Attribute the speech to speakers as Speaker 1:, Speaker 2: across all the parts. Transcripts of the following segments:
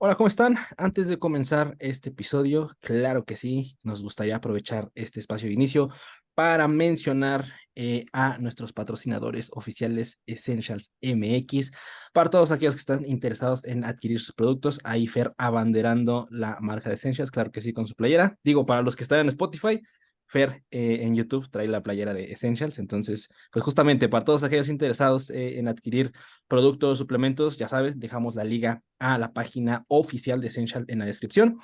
Speaker 1: Hola, ¿cómo están? Antes de comenzar este episodio, claro que sí, nos gustaría aprovechar este espacio de inicio para mencionar a nuestros patrocinadores oficiales Essentials MX. Para todos aquellos que están interesados en adquirir sus productos, ahí Fer abanderando la marca de Essentials, claro que sí, con su playera. Digo, para los que están en Spotify, Fer en YouTube trae la playera de Essentials. Entonces, pues justamente para todos aquellos interesados en adquirir productos, suplementos, ya sabes, dejamos la liga a la página oficial de Essential en la descripción,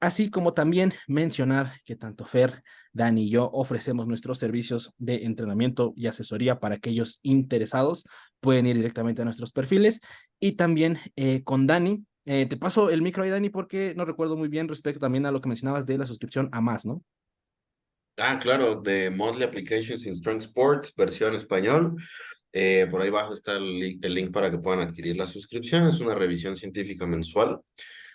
Speaker 1: así como también mencionar que tanto Fer, Dani y yo ofrecemos nuestros servicios de entrenamiento y asesoría para aquellos interesados, pueden ir directamente a nuestros perfiles y también con Dani. Te paso el micro ahí, Dani, porque no recuerdo muy bien respecto también a lo que mencionabas de la suscripción a más, ¿no?
Speaker 2: Claro, de Monthly Applications in Strong Sports, versión español. Por ahí abajo está el link para que puedan adquirir la suscripción. Es una revisión científica mensual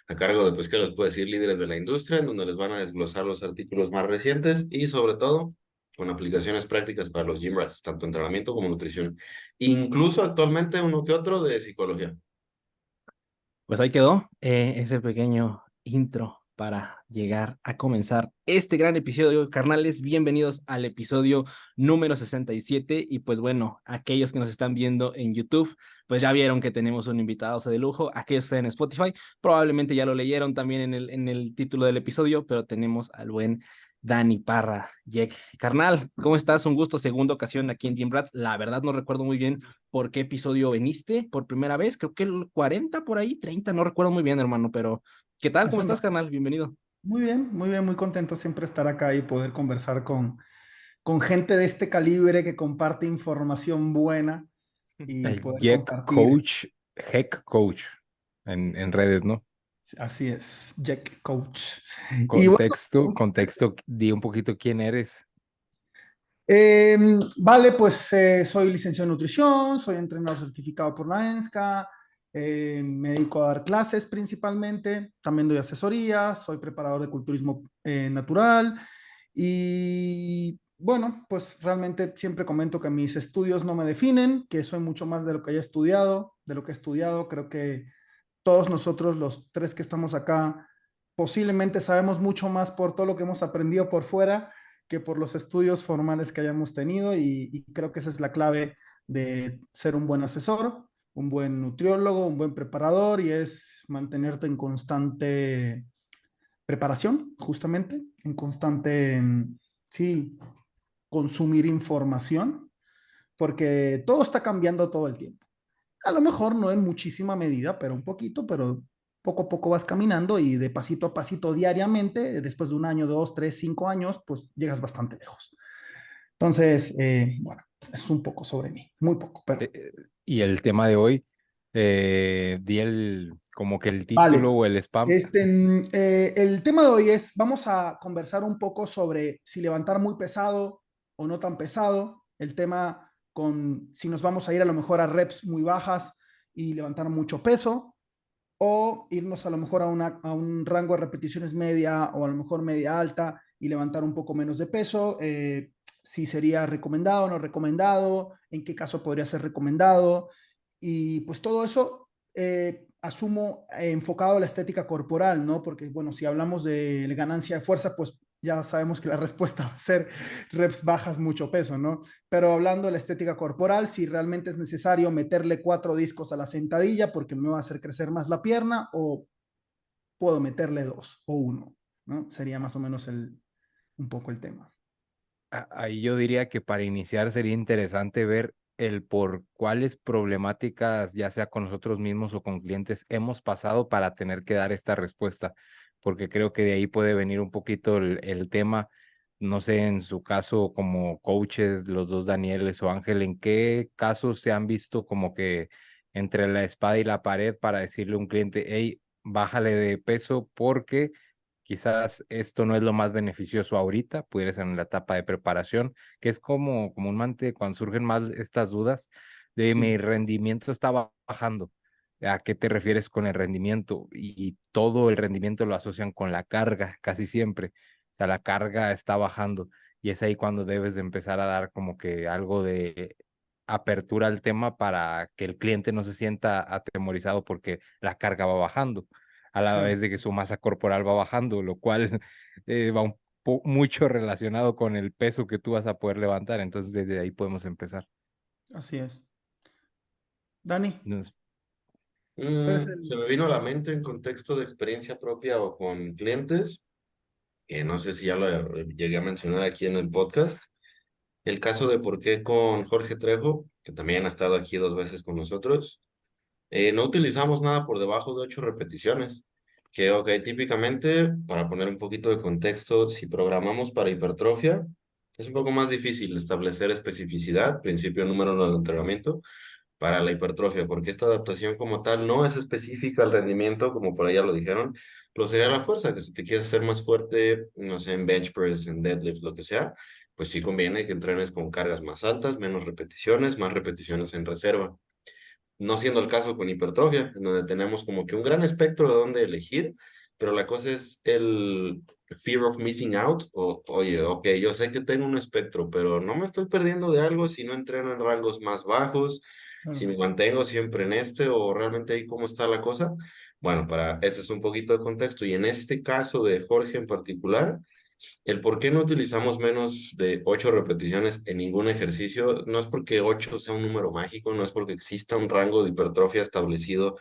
Speaker 2: a cargo de pesqueros, puedes decir, líderes de la industria, en donde les van a desglosar los artículos más recientes y sobre todo con aplicaciones prácticas para los gym rats, tanto entrenamiento como nutrición. Incluso actualmente uno que otro de psicología.
Speaker 1: Pues ahí quedó ese pequeño intro para llegar a comenzar este gran episodio. Carnales, bienvenidos al episodio número 67. Y pues bueno, aquellos que nos están viendo en YouTube, pues ya vieron que tenemos un invitado, o sea, de lujo. Aquellos que están en Spotify, probablemente ya lo leyeron también en el título del episodio, pero tenemos al buen Dani Parra. Jack, carnal, ¿cómo estás? Un gusto, segunda ocasión aquí en Gym Rats. La verdad no recuerdo muy bien por qué episodio veniste por primera vez. Creo que el 40 por ahí, 30, no recuerdo muy bien, hermano, pero ¿qué tal? ¿Cómo
Speaker 3: Eso
Speaker 1: estás,
Speaker 3: no.
Speaker 1: carnal? Bienvenido.
Speaker 3: Muy bien, muy contento siempre estar acá y poder conversar con gente de este calibre que comparte información buena y
Speaker 1: El
Speaker 3: poder
Speaker 1: Jack
Speaker 3: compartir.
Speaker 1: Coach, Heck Coach en redes, ¿no?
Speaker 3: Así es, Jack Coach. Y bueno,
Speaker 1: Contexto, di un poquito quién eres.
Speaker 3: eh, vale, pues soy licenciado en nutrición, soy entrenador certificado por la ENSCA, me dedico a dar clases principalmente, también doy asesorías, soy preparador de culturismo natural. Y bueno, pues realmente siempre comento que mis estudios no me definen, que soy mucho más de lo que haya estudiado, de lo que he estudiado. Creo que todos nosotros, los tres que estamos acá, posiblemente sabemos mucho más por todo lo que hemos aprendido por fuera que por los estudios formales que hayamos tenido y creo que esa es la clave de ser un buen asesor, un buen nutriólogo, un buen preparador y es mantenerte en constante preparación, justamente, en constante, sí, consumir información, porque todo está cambiando todo el tiempo. A lo mejor no en muchísima medida, pero un poquito, pero poco a poco vas caminando y de pasito a pasito diariamente, después de un año, dos, tres, 5 años, pues llegas bastante lejos. Entonces, bueno, es un poco sobre mí, muy poco,
Speaker 1: Eh,
Speaker 3: pero
Speaker 1: eh, y el tema de hoy, di como que el título
Speaker 3: vale.
Speaker 1: o el spam.
Speaker 3: El tema de hoy es, vamos a conversar un poco sobre si levantar muy pesado o no tan pesado, el tema con si nos vamos a ir a lo mejor a reps muy bajas y levantar mucho peso, o irnos a lo mejor a un rango de repeticiones media o a lo mejor media alta y levantar un poco menos de peso, si sería recomendado o no recomendado, en qué caso podría ser recomendado, y pues todo eso asumo enfocado a la estética corporal, ¿no? Porque bueno, si hablamos de ganancia de fuerza, pues ya sabemos que la respuesta va a ser reps bajas, mucho peso, ¿no? Pero hablando de la estética corporal, si realmente es necesario meterle 4 discos a la sentadilla porque me va a hacer crecer más la pierna o puedo meterle 2 o 1, ¿no? Sería más o menos un poco el tema.
Speaker 1: Ahí yo diría que para iniciar sería interesante ver el por cuáles problemáticas, ya sea con nosotros mismos o con clientes, hemos pasado para tener que dar esta respuesta, porque creo que de ahí puede venir un poquito el tema. No sé, en su caso como coaches, los dos Danieles o Ángel, ¿en qué casos se han visto como que entre la espada y la pared para decirle a un cliente, hey, bájale de peso porque quizás esto no es lo más beneficioso ahorita, pudiera ser en la etapa de preparación, que es como comúnmente cuando surgen más estas dudas de mi
Speaker 3: Sí.
Speaker 1: rendimiento estaba bajando? ¿A qué te refieres con el rendimiento? Y todo el rendimiento lo asocian con la carga, casi siempre. O sea, la carga está bajando y es ahí cuando debes de empezar a dar como que algo de apertura al tema para que el cliente no se sienta atemorizado porque la carga va bajando.
Speaker 4: a la
Speaker 3: Claro.
Speaker 4: vez de que su masa corporal va bajando, lo cual va mucho relacionado con el peso que tú vas a poder levantar. Entonces, desde ahí podemos empezar.
Speaker 3: Así es. Dani,
Speaker 4: Entonces,
Speaker 3: ¿cuál es
Speaker 2: Se
Speaker 3: el...?
Speaker 2: me vino a la mente en contexto de experiencia propia o con clientes, que no sé si ya lo llegué a mencionar aquí en el podcast, el caso de por qué con Jorge Trejo, que también ha estado aquí 2 veces con nosotros, no utilizamos nada por debajo de 8 repeticiones. Que, ok, típicamente, para poner un poquito de contexto, si programamos para hipertrofia, es un poco más difícil establecer especificidad, principio número uno del entrenamiento, para la hipertrofia, porque esta adaptación como tal no es específica al rendimiento, como por allá lo dijeron, lo sería la fuerza, que si te quieres hacer más fuerte, no sé, en bench press, en deadlift, lo que sea, pues sí conviene que entrenes con cargas más altas, menos repeticiones, más repeticiones en reserva. No siendo el caso con hipertrofia, en donde tenemos como que un gran espectro de dónde elegir, pero la cosa es el fear of missing out, o oye, ok, yo sé que tengo un espectro, pero no me estoy perdiendo de algo si no entreno en rangos más bajos, si
Speaker 3: Claro.
Speaker 2: me mantengo siempre en este, o realmente ahí cómo está la cosa. Bueno, para ese es un poquito de contexto, y en este caso de Jorge en particular, el por qué no utilizamos menos de 8 repeticiones en ningún ejercicio no es porque 8 sea un número mágico, no es porque exista un rango de hipertrofia establecido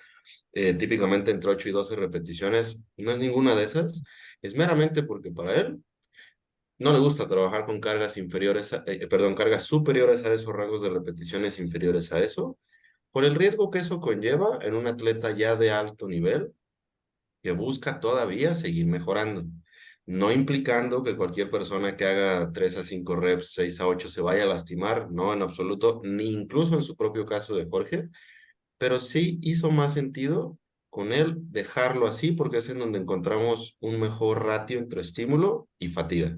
Speaker 2: típicamente entre 8 y 12 repeticiones, no es ninguna de esas, es meramente porque para él no le gusta trabajar con cargas inferiores, perdón, cargas superiores a esos rangos de repeticiones inferiores a eso, por el riesgo que eso conlleva en un atleta ya de alto nivel que busca todavía seguir mejorando, no implicando que cualquier persona que haga 3 a 5 reps, 6 a 8 se vaya a lastimar, no en absoluto, ni incluso en su propio caso de Jorge, pero sí hizo más sentido con él dejarlo así porque es en donde encontramos un mejor ratio entre estímulo y fatiga.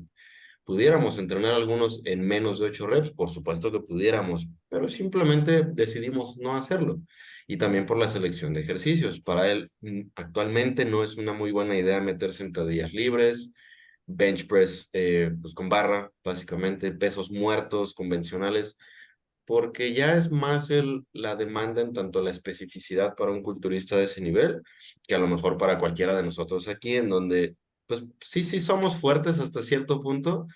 Speaker 2: ¿Pudiéramos entrenar algunos en menos de 8 reps? Por supuesto que pudiéramos, pero simplemente decidimos no hacerlo. Y también por la selección de ejercicios. Para él, actualmente no es una muy buena idea meter sentadillas libres, bench press pues con barra, básicamente, pesos muertos convencionales, porque ya es más la demanda en tanto a la especificidad para un culturista de ese nivel, que a lo mejor para cualquiera de nosotros aquí, en donde, pues sí somos fuertes hasta cierto punto,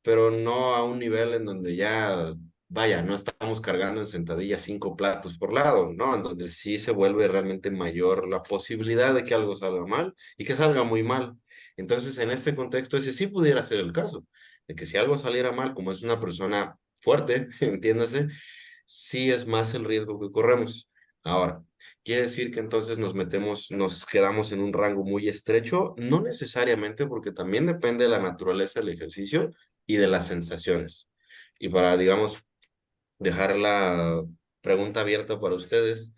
Speaker 2: pero no a un nivel en donde ya, vaya, no estamos cargando en sentadilla 5 platos por lado, ¿no? En donde sí se vuelve realmente mayor la posibilidad de que algo salga mal y que salga muy mal. Entonces, en este contexto, ese sí pudiera ser el caso, de que si algo saliera mal, como es una persona fuerte, entiéndase, sí es más el riesgo que corremos. Ahora, ¿quiere decir que entonces nos quedamos en un rango muy estrecho? No necesariamente, porque también depende de la naturaleza del ejercicio y de las sensaciones. Y para, digamos, dejar la pregunta abierta para ustedes,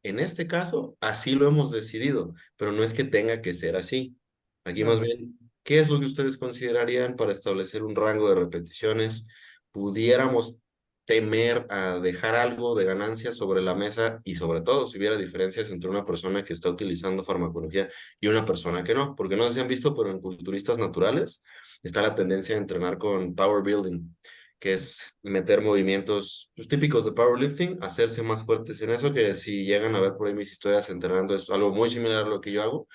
Speaker 2: en este caso, así lo hemos decidido, pero no es que tenga que ser así. Aquí más
Speaker 3: Claro.
Speaker 2: bien, ¿qué es lo que ustedes considerarían para establecer un rango de repeticiones? ¿Pudiéramos temer a dejar algo de ganancia sobre la mesa y sobre todo si hubiera diferencias entre una persona que está utilizando farmacología y una persona que no? Porque no sé si han visto, pero en culturistas naturales está la tendencia a entrenar con power building, que es meter movimientos pues, típicos de powerlifting, hacerse más fuertes en eso, que si llegan a ver por ahí mis historias entrenando es algo muy similar a lo que yo hago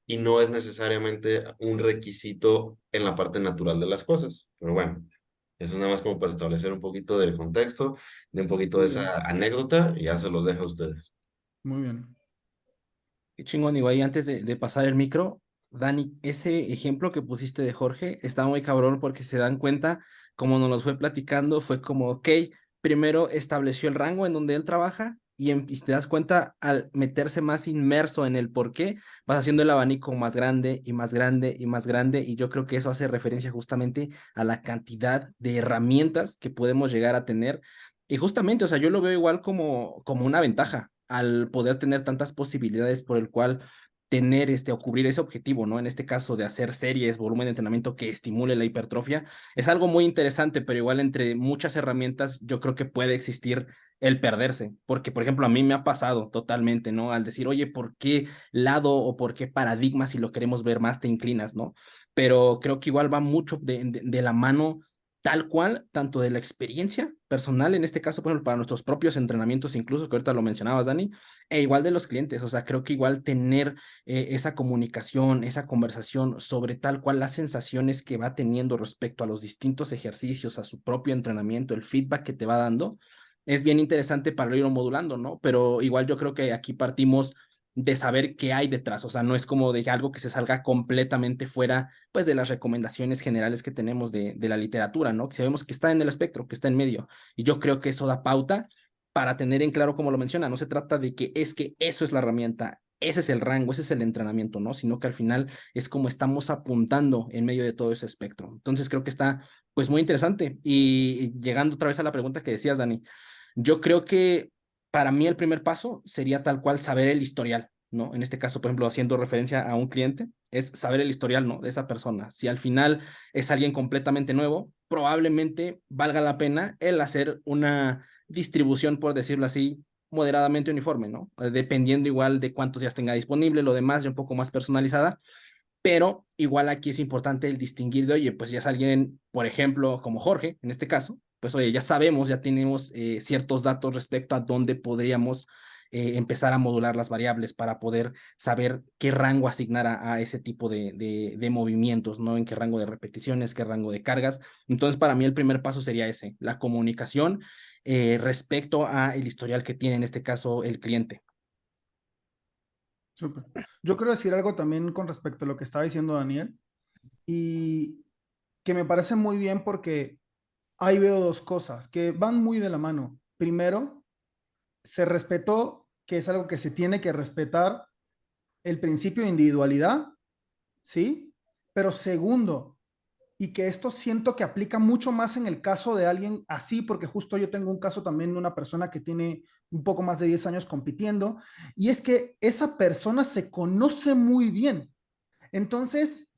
Speaker 2: y no es necesariamente un requisito en la parte natural de las cosas. Pero bueno, eso es nada más como para establecer un poquito del contexto, de un poquito de
Speaker 3: Muy bien,
Speaker 2: esa anécdota y ya se los dejo a ustedes.
Speaker 3: muy bien.
Speaker 1: Qué chingón, igual, y antes de pasar el micro, Dani, ese ejemplo que pusiste de Jorge está muy cabrón porque se dan cuenta, como nos lo fue platicando, fue como, ok, primero estableció el rango en donde él trabaja y te das cuenta al meterse más inmerso en el por qué, vas haciendo el abanico más grande y más grande y más grande y yo creo que eso hace referencia justamente a la cantidad de herramientas que podemos llegar a tener y justamente, o sea, yo lo veo igual como una ventaja al poder tener tantas posibilidades por el cual tener o cubrir ese objetivo, ¿no? En este caso de hacer series, volumen de entrenamiento que estimule la hipertrofia, es algo muy interesante, pero igual entre muchas herramientas yo creo que puede existir el perderse, porque por ejemplo a mí me ha pasado totalmente, ¿no? Al decir, oye, ¿por qué lado o por qué paradigma si lo queremos ver más te inclinas, ¿no? Pero creo que igual va mucho de la mano tal cual, tanto de la experiencia personal, en este caso, por ejemplo, para nuestros propios entrenamientos, incluso que ahorita lo mencionabas, Dani, e igual de los clientes. O sea, creo que igual tener esa comunicación, esa conversación sobre tal cual las sensaciones que va teniendo respecto a los distintos ejercicios, a su propio entrenamiento, el feedback que te va dando, es bien interesante para irlo modulando, ¿no? Pero igual yo creo que aquí partimos de saber qué hay detrás, o sea, no es como de algo que se salga completamente fuera, pues, de las recomendaciones generales que tenemos de la literatura, ¿no? Que sabemos que está en el espectro, que está en medio, y yo creo que eso da pauta para tener en claro, como lo menciona, no se trata de que eso es la herramienta, ese es el rango, ese es el entrenamiento, ¿no? Sino que al final es como estamos apuntando en medio de todo ese espectro. Entonces creo que está, pues, muy interesante. Y llegando otra vez a la pregunta que decías, Dani, yo creo que para mí el primer paso sería tal cual saber el historial, ¿no? En este caso, por ejemplo, haciendo referencia a un cliente, es saber el historial, ¿no? De esa persona. Si al final es alguien completamente nuevo, probablemente valga la pena el hacer una distribución, por decirlo así, moderadamente uniforme, ¿no? Dependiendo igual de cuántos días tenga disponible, lo demás ya un poco más personalizada, pero igual aquí es importante el distinguir de, oye, pues ya es alguien, por ejemplo, como Jorge, en este caso, pues oye, ya sabemos, ya tenemos ciertos datos respecto a dónde podríamos empezar a modular las variables para poder saber qué rango asignar a ese tipo de movimientos, ¿no? En qué rango de repeticiones, qué rango de cargas. Entonces, para mí el primer paso sería ese, la comunicación respecto a el historial que tiene en este caso el cliente.
Speaker 3: Súper. Yo quiero decir algo también con respecto a lo que estaba diciendo Daniel y que me parece muy bien porque ahí veo dos cosas que van muy de la mano. Primero, se respetó, que es algo que se tiene que respetar, el principio de individualidad, ¿sí? Pero segundo, y que esto siento que aplica mucho más en el caso de alguien así, porque justo yo tengo un caso también de una persona que tiene un poco más de 10 años compitiendo, y es que esa persona se conoce muy bien. Entonces,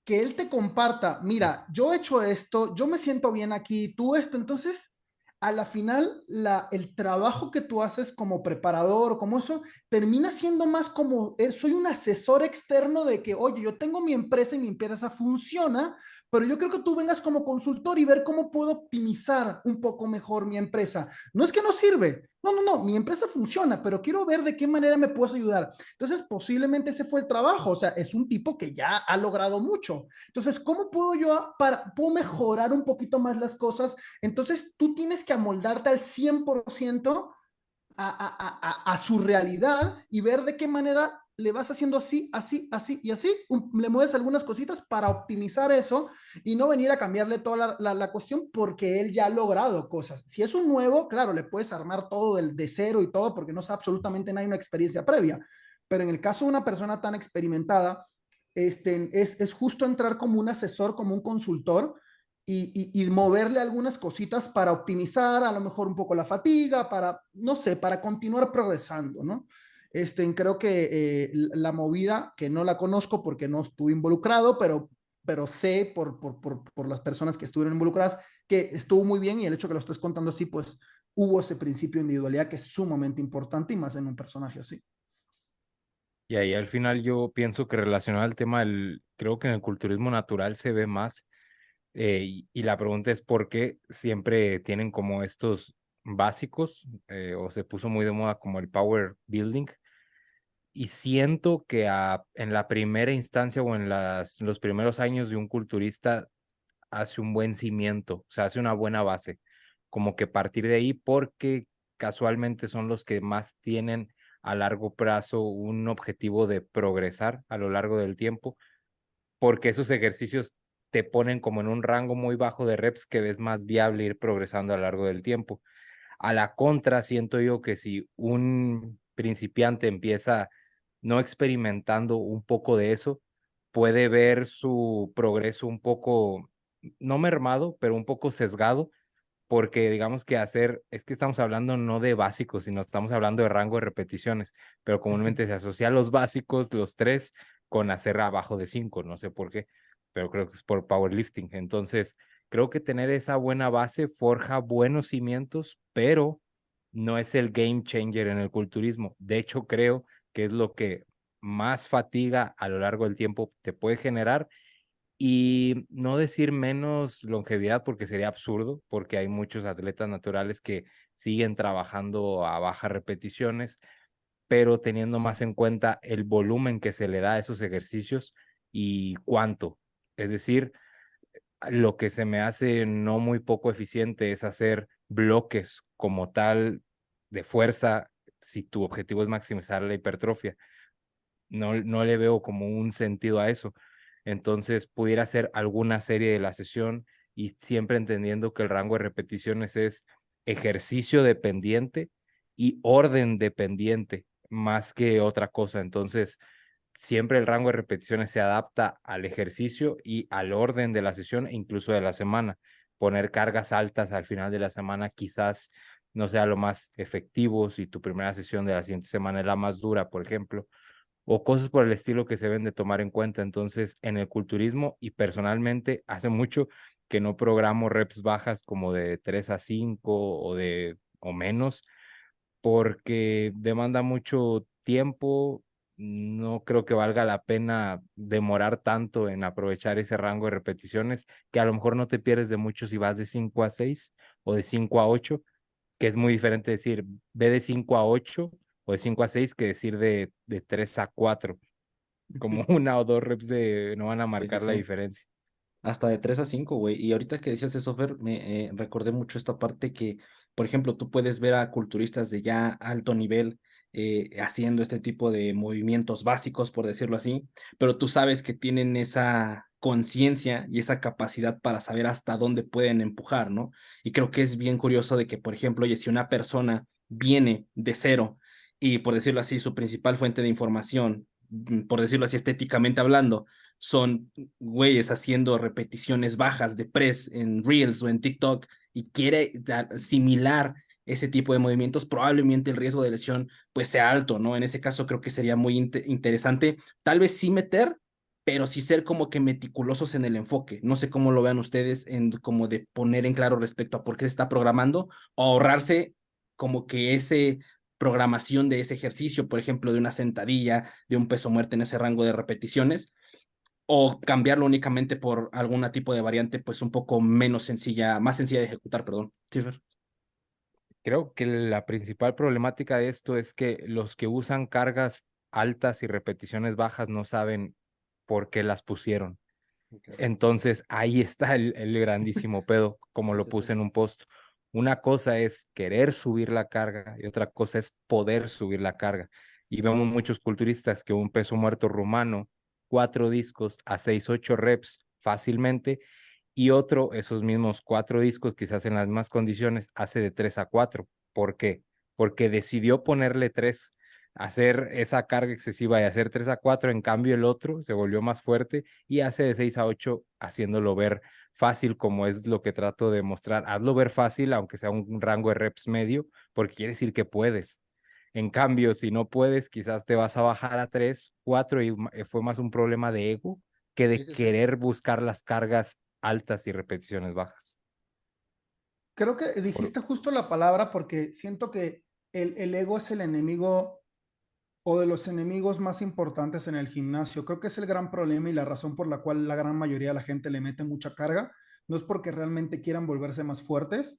Speaker 3: que él te comparta, mira, yo he hecho esto, yo me siento bien aquí, tú esto, entonces, a la final, el trabajo que tú haces como preparador o como eso, termina siendo más como, soy un asesor externo de que, oye, yo tengo mi empresa y mi empresa funciona, pero yo creo que tú vengas como consultor y ver cómo puedo optimizar un poco mejor mi empresa. No es que no sirve, no, mi empresa funciona, pero quiero ver de qué manera me puedes ayudar. Entonces, posiblemente ese fue el trabajo, o sea, es un tipo que ya ha logrado mucho. Entonces, ¿cómo puedo yo puedo mejorar un poquito más las cosas? Entonces, tú tienes que amoldarte al 100% a su realidad y ver de qué manera le vas haciendo así, así, así y así. Le mueves algunas cositas para optimizar eso y no venir a cambiarle toda la cuestión porque él ya ha logrado cosas. Si es un nuevo, claro, le puedes armar todo de cero y todo porque no sabe absolutamente nada, una experiencia previa. Pero en el caso de una persona tan experimentada, es justo entrar como un asesor, como un consultor y moverle algunas cositas para optimizar a lo mejor un poco la fatiga, para, no sé, para continuar progresando, ¿no? Creo que la movida, que no la conozco porque no estuve involucrado, pero sé por las personas que estuvieron involucradas que estuvo muy bien y el hecho que lo estés contando así, pues hubo ese principio de individualidad que es sumamente importante y más en un personaje así.
Speaker 4: Y ahí al final yo pienso que relacionado al tema creo que en el culturismo natural se ve más, y la pregunta es por qué siempre tienen como estos básicos, o se puso muy de moda como el power building, y siento que en la primera instancia o en los primeros años de un culturista hace un buen cimiento, o sea, hace una buena base, como que partir de ahí porque casualmente son los que más tienen a largo plazo un objetivo de progresar a lo largo del tiempo, porque esos ejercicios te ponen como en un rango muy bajo de reps que ves más viable ir progresando a lo largo del tiempo. A la contra, siento yo que si un principiante empieza no experimentando un poco de eso, puede ver su progreso un poco, no mermado, pero un poco sesgado, porque digamos que es que estamos hablando no de básicos, sino estamos hablando de rango de repeticiones, pero comúnmente se asocia los básicos, los 3, con hacer abajo de 5, no sé por qué, pero creo que es por powerlifting. Entonces, creo que tener esa buena base forja buenos cimientos, pero no es el game changer en el culturismo. De hecho, creo que es lo que más fatiga a lo largo del tiempo te puede generar y no decir menos longevidad porque sería absurdo, porque hay muchos atletas naturales que siguen trabajando a bajas repeticiones, pero teniendo más en cuenta el volumen que se le da a esos ejercicios y cuánto. Es decir, lo que se me hace no muy poco eficiente es hacer bloques como tal de fuerza si tu objetivo es maximizar la hipertrofia. No le veo como un sentido a eso. Entonces, pudiera hacer alguna serie de la sesión y siempre entendiendo que el rango de repeticiones es ejercicio dependiente y orden dependiente más que otra cosa. Entonces, siempre el rango de repeticiones se adapta al ejercicio y al orden de la sesión e incluso de la semana. Poner cargas altas al final de la semana quizás no sea lo más efectivo si tu primera sesión de la siguiente semana es la más dura, por ejemplo, o cosas por el estilo que se deben de tomar en cuenta. Entonces, en el culturismo y personalmente, hace mucho que no programo reps bajas como de 3 a 5 o menos, porque demanda mucho tiempo. No creo que valga la pena demorar tanto en aprovechar ese rango de repeticiones, que a lo mejor no te pierdes de mucho si vas de 5 a 6 o de 5 a 8, que es muy diferente decir ve de 5 a 8 o de 5 a 6 que decir de 3 a 4. Como una o dos reps no van a
Speaker 1: Sí, sí,
Speaker 4: marcar la
Speaker 1: sí.
Speaker 4: diferencia.
Speaker 1: Hasta de 3 a 5, güey. Y ahorita que decías eso, Fer, me recordé mucho esta parte que, por ejemplo, tú puedes ver a culturistas de ya alto nivel haciendo este tipo de movimientos básicos, por decirlo así, pero tú sabes que tienen esa conciencia y esa capacidad para saber hasta dónde pueden empujar, ¿no? Y creo que es bien curioso de que, por ejemplo, oye, si una persona viene de cero y, por decirlo así, su principal fuente de información, por decirlo así, estéticamente hablando, son güeyes haciendo repeticiones bajas de press en Reels o en TikTok y quiere similar ese tipo de movimientos, probablemente el riesgo de lesión pues sea alto, ¿no? En ese caso creo que sería muy interesante, tal vez sí meter, pero sí ser como que meticulosos en el enfoque. No sé cómo lo vean ustedes en como de poner en claro respecto a por qué se está programando o ahorrarse como que ese programación de ese ejercicio, por ejemplo, de una sentadilla, de un peso muerto en ese rango de repeticiones, o cambiarlo únicamente por algún tipo de variante, pues un poco menos sencilla, más sencilla de ejecutar, perdón. Sí, Fer.
Speaker 4: Creo que la principal problemática de esto es que los que usan cargas altas y repeticiones bajas no saben por qué las pusieron. Entonces ahí está el grandísimo pedo, como
Speaker 1: Sí,
Speaker 4: lo
Speaker 1: sí, sí.
Speaker 4: puse en un post. Una cosa es querer subir la carga y otra cosa es poder subir la carga. Y vemos muchos culturistas que un peso muerto rumano, 4 discos a 6, 8 reps fácilmente, y otro, esos mismos 4 discos, quizás en las mismas condiciones, hace de 3 a 4. ¿Por qué? Porque decidió ponerle 3, hacer esa carga excesiva y hacer 3 a 4, en cambio el otro se volvió más fuerte y hace de 6 a 8 haciéndolo ver fácil, como es lo que trato de mostrar. Hazlo ver fácil, aunque sea un rango de reps medio, porque quiere decir que puedes. En cambio, si no puedes, quizás te vas a bajar a 3, 4 y fue más un problema de ego que
Speaker 1: Sí,
Speaker 4: de
Speaker 1: sí, sí.
Speaker 4: querer buscar las cargas altas y repeticiones bajas.
Speaker 3: Creo que
Speaker 4: Por-
Speaker 3: dijiste justo la palabra porque siento que el ego es el enemigo o de los enemigos más importantes en el gimnasio. Creo que es el gran problema y la razón por la cual la gran mayoría de la gente le mete mucha carga. No es porque realmente quieran volverse más fuertes.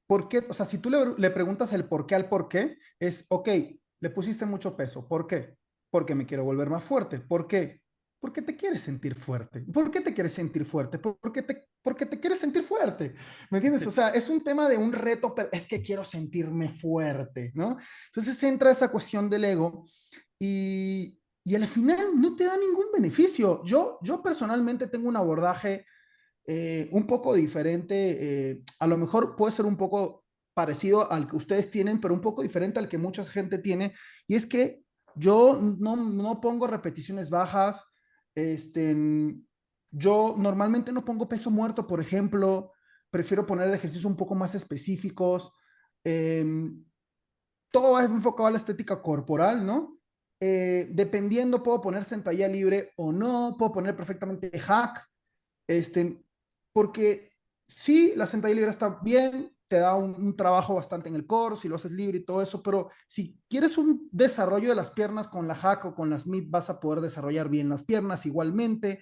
Speaker 3: ¿Por qué? O sea, si tú le preguntas el por qué al por qué, es, ok, le pusiste mucho peso. ¿Por qué? Porque me quiero volver más fuerte. ¿Por qué? Porque te quieres sentir fuerte. ¿Por qué te quieres sentir fuerte? Porque te quieres sentir fuerte. ¿Me entiendes? O sea, es un tema de un reto, pero es que quiero sentirme fuerte, ¿no? Entonces entra esa cuestión del ego y al final no te da ningún beneficio. Yo personalmente tengo un abordaje un poco diferente, a lo mejor puede ser un poco parecido al que ustedes tienen, pero un poco diferente al que mucha gente tiene, y es que yo no pongo repeticiones bajas, este, yo normalmente no pongo peso muerto, por ejemplo, prefiero poner ejercicios un poco más específicos, eh, todo va enfocado a la estética corporal, ¿no? Dependiendo, puedo poner sentadilla libre o no, puedo poner perfectamente hack, este, porque sí, la sentadilla libre está bien, te da un trabajo bastante en el core, si lo haces libre y todo eso, pero si quieres un desarrollo de las piernas con la hack o con las mid, vas a poder desarrollar bien las piernas igualmente.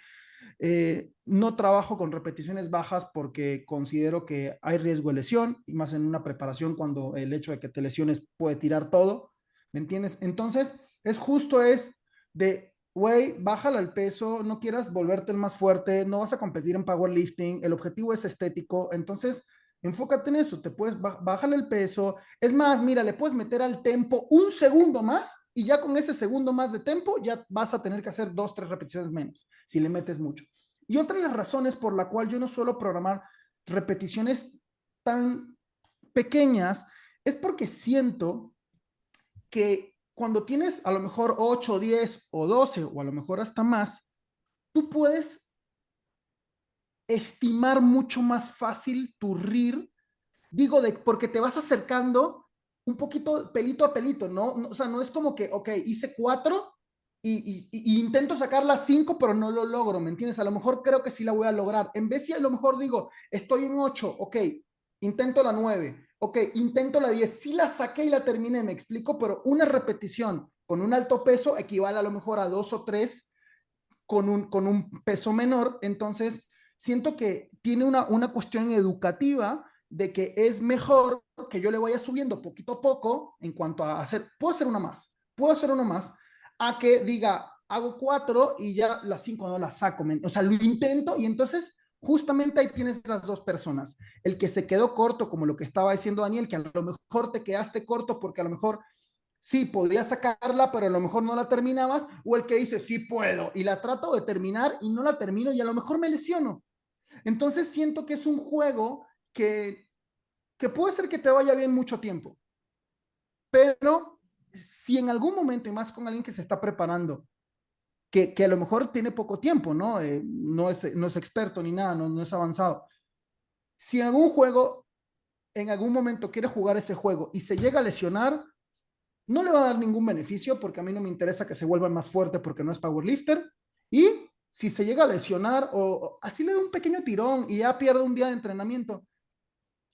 Speaker 3: No trabajo con repeticiones bajas porque considero que hay riesgo de lesión, y más en una preparación cuando el hecho de que te lesiones puede tirar todo, ¿me entiendes? Entonces, es de, güey, bájala el peso, no quieras volverte el más fuerte, no vas a competir en powerlifting, el objetivo es estético, entonces enfócate en eso, te puedes bájale el peso, es más, mira, le puedes meter al tempo un segundo más y ya con ese segundo más de tempo ya vas a tener que hacer 2, 3 repeticiones menos si le metes mucho. Y otra de las razones por la cual yo no suelo programar repeticiones tan pequeñas es porque siento que cuando tienes a lo mejor 8, 10 o 12 o a lo mejor hasta más, tú puedes estimar mucho más fácil tu RIR. Digo, porque te vas acercando un poquito pelito a pelito, ¿no? O sea, no es como que, ok, hice 4 y intento sacar las 5, pero no lo logro, ¿me entiendes? A lo mejor creo que sí la voy a lograr. En vez de a lo mejor digo, estoy en 8, ok, intento la 9, ok, intento la 10, sí la saqué y la terminé, me explico, pero una repetición con un alto peso equivale a lo mejor a 2 o 3 con un peso menor. Entonces, siento que tiene una cuestión educativa de que es mejor que yo le vaya subiendo poquito a poco en cuanto a hacer, puedo hacer una más, a que diga, hago 4 y ya las 5 no las saco. O sea, lo intento y entonces justamente ahí tienes las dos personas. El que se quedó corto, como lo que estaba diciendo Daniel, que a lo mejor te quedaste corto porque a lo mejor sí, podías sacarla, pero a lo mejor no la terminabas, o el que dice, sí puedo, y la trato de terminar y no la termino y a lo mejor me lesiono. Entonces siento que es un juego que puede ser que te vaya bien mucho tiempo, pero si en algún momento, y más con alguien que se está preparando, que a lo mejor tiene poco tiempo, ¿no? No es experto ni nada, no es avanzado. Si en algún juego, en algún momento quiere jugar ese juego y se llega a lesionar, no le va a dar ningún beneficio porque a mí no me interesa que se vuelva más fuerte porque no es powerlifter. Y si se llega a lesionar o así le da un pequeño tirón y ya pierde un día de entrenamiento,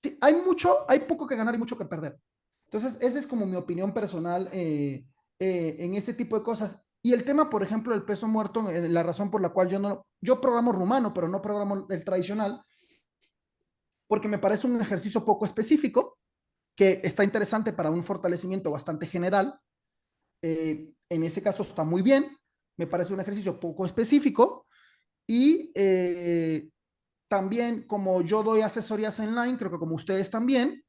Speaker 3: sí, hay poco que ganar y mucho que perder. Entonces, esa es como mi opinión personal en ese tipo de cosas. Y el tema, por ejemplo, del peso muerto, la razón por la cual yo programo rumano, pero no programo el tradicional, porque me parece un ejercicio poco específico, que está interesante para un fortalecimiento bastante general. En ese caso está muy bien, me parece un ejercicio poco específico y también como yo doy asesorías online, creo que como ustedes también,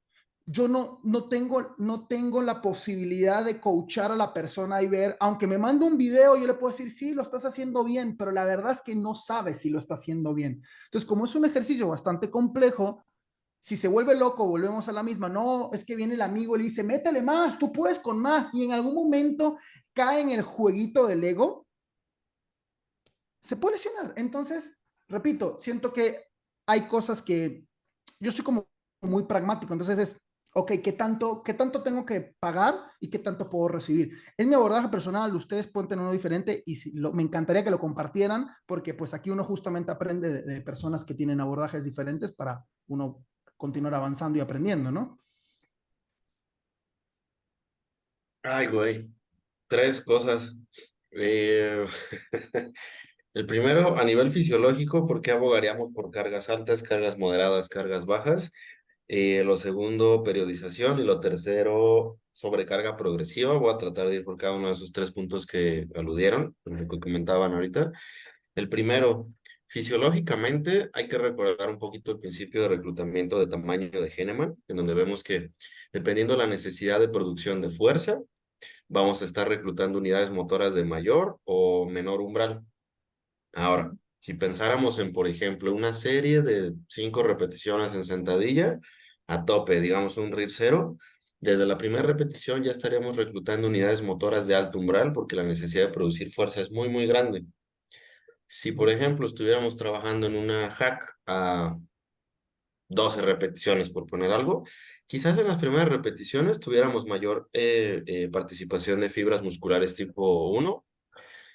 Speaker 3: yo no tengo la posibilidad de coachar a la persona y ver, aunque me mande un video, yo le puedo decir, sí, lo estás haciendo bien, pero la verdad es que no sabe si lo está haciendo bien. Entonces, como es un ejercicio bastante complejo, si se vuelve loco, volvemos a la misma. No, es que viene el amigo y le dice, métele más, tú puedes con más. Y en algún momento cae en el jueguito del ego, se puede lesionar. Entonces, repito, siento que hay cosas que yo soy como muy pragmático. Entonces es, ok, qué tanto tengo que pagar y qué tanto puedo recibir? Es mi abordaje personal, ustedes pueden tener uno diferente y me encantaría que lo compartieran porque pues aquí uno justamente aprende de personas que tienen abordajes diferentes para uno continuar avanzando y aprendiendo, ¿no?
Speaker 2: Ay, güey. Tres cosas. Eh, el primero, a nivel fisiológico, ¿por qué abogaríamos por cargas altas, cargas moderadas, cargas bajas? Lo segundo, periodización. Y lo tercero, sobrecarga progresiva. Voy a tratar de ir por cada uno de esos tres puntos que aludieron, lo que comentaban ahorita. El primero, fisiológicamente hay que recordar un poquito el principio de reclutamiento de tamaño de Hahnemann, en donde vemos que dependiendo de la necesidad de producción de fuerza, vamos a estar reclutando unidades motoras de mayor o menor umbral. Ahora, si pensáramos en, por ejemplo, una serie de 5 repeticiones en sentadilla a tope, digamos un RIR 0, desde la primera repetición ya estaríamos reclutando unidades motoras de alto umbral porque la necesidad de producir fuerza es muy, muy grande. Si, por ejemplo, estuviéramos trabajando en una hack a 12 repeticiones, por poner algo, quizás en las primeras repeticiones tuviéramos mayor participación de fibras musculares tipo 1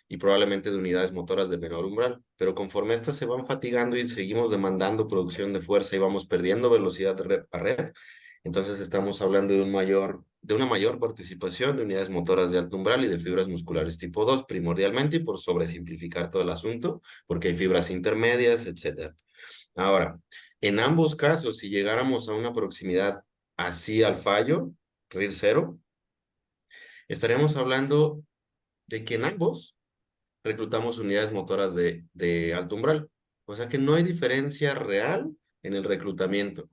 Speaker 2: y probablemente de unidades motoras de menor umbral, pero conforme estas se van fatigando y seguimos demandando producción de fuerza y vamos perdiendo velocidad rep a rep, entonces estamos hablando de un mayor de una mayor participación de unidades motoras de alto umbral y de fibras musculares tipo 2, primordialmente, y por sobresimplificar todo el asunto, porque hay fibras intermedias, etcétera. Ahora, en ambos casos, si llegáramos a una proximidad así al fallo, RIR 0, estaríamos hablando de que en ambos reclutamos unidades motoras de alto umbral. O sea que no hay diferencia real en el reclutamiento,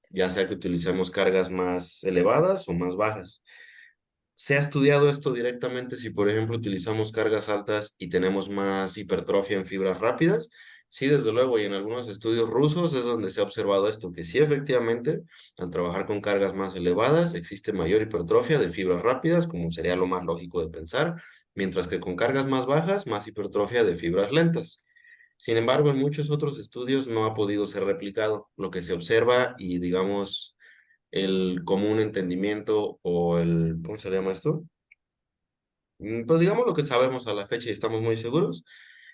Speaker 2: ya sea que utilicemos cargas más elevadas o más bajas. ¿Se ha estudiado esto directamente si, por ejemplo, utilizamos cargas altas y tenemos más hipertrofia en fibras rápidas? Sí, desde luego, y en algunos estudios rusos es donde se ha observado esto, que sí, efectivamente, al trabajar con cargas más elevadas existe mayor hipertrofia de fibras rápidas, como sería lo más lógico de pensar, mientras que con cargas más bajas, más hipertrofia de fibras lentas. Sin embargo, en muchos otros estudios no ha podido ser replicado. Lo que se observa y, digamos, el común entendimiento o el, ¿cómo se llama esto? Pues digamos lo que sabemos a la fecha y estamos muy seguros,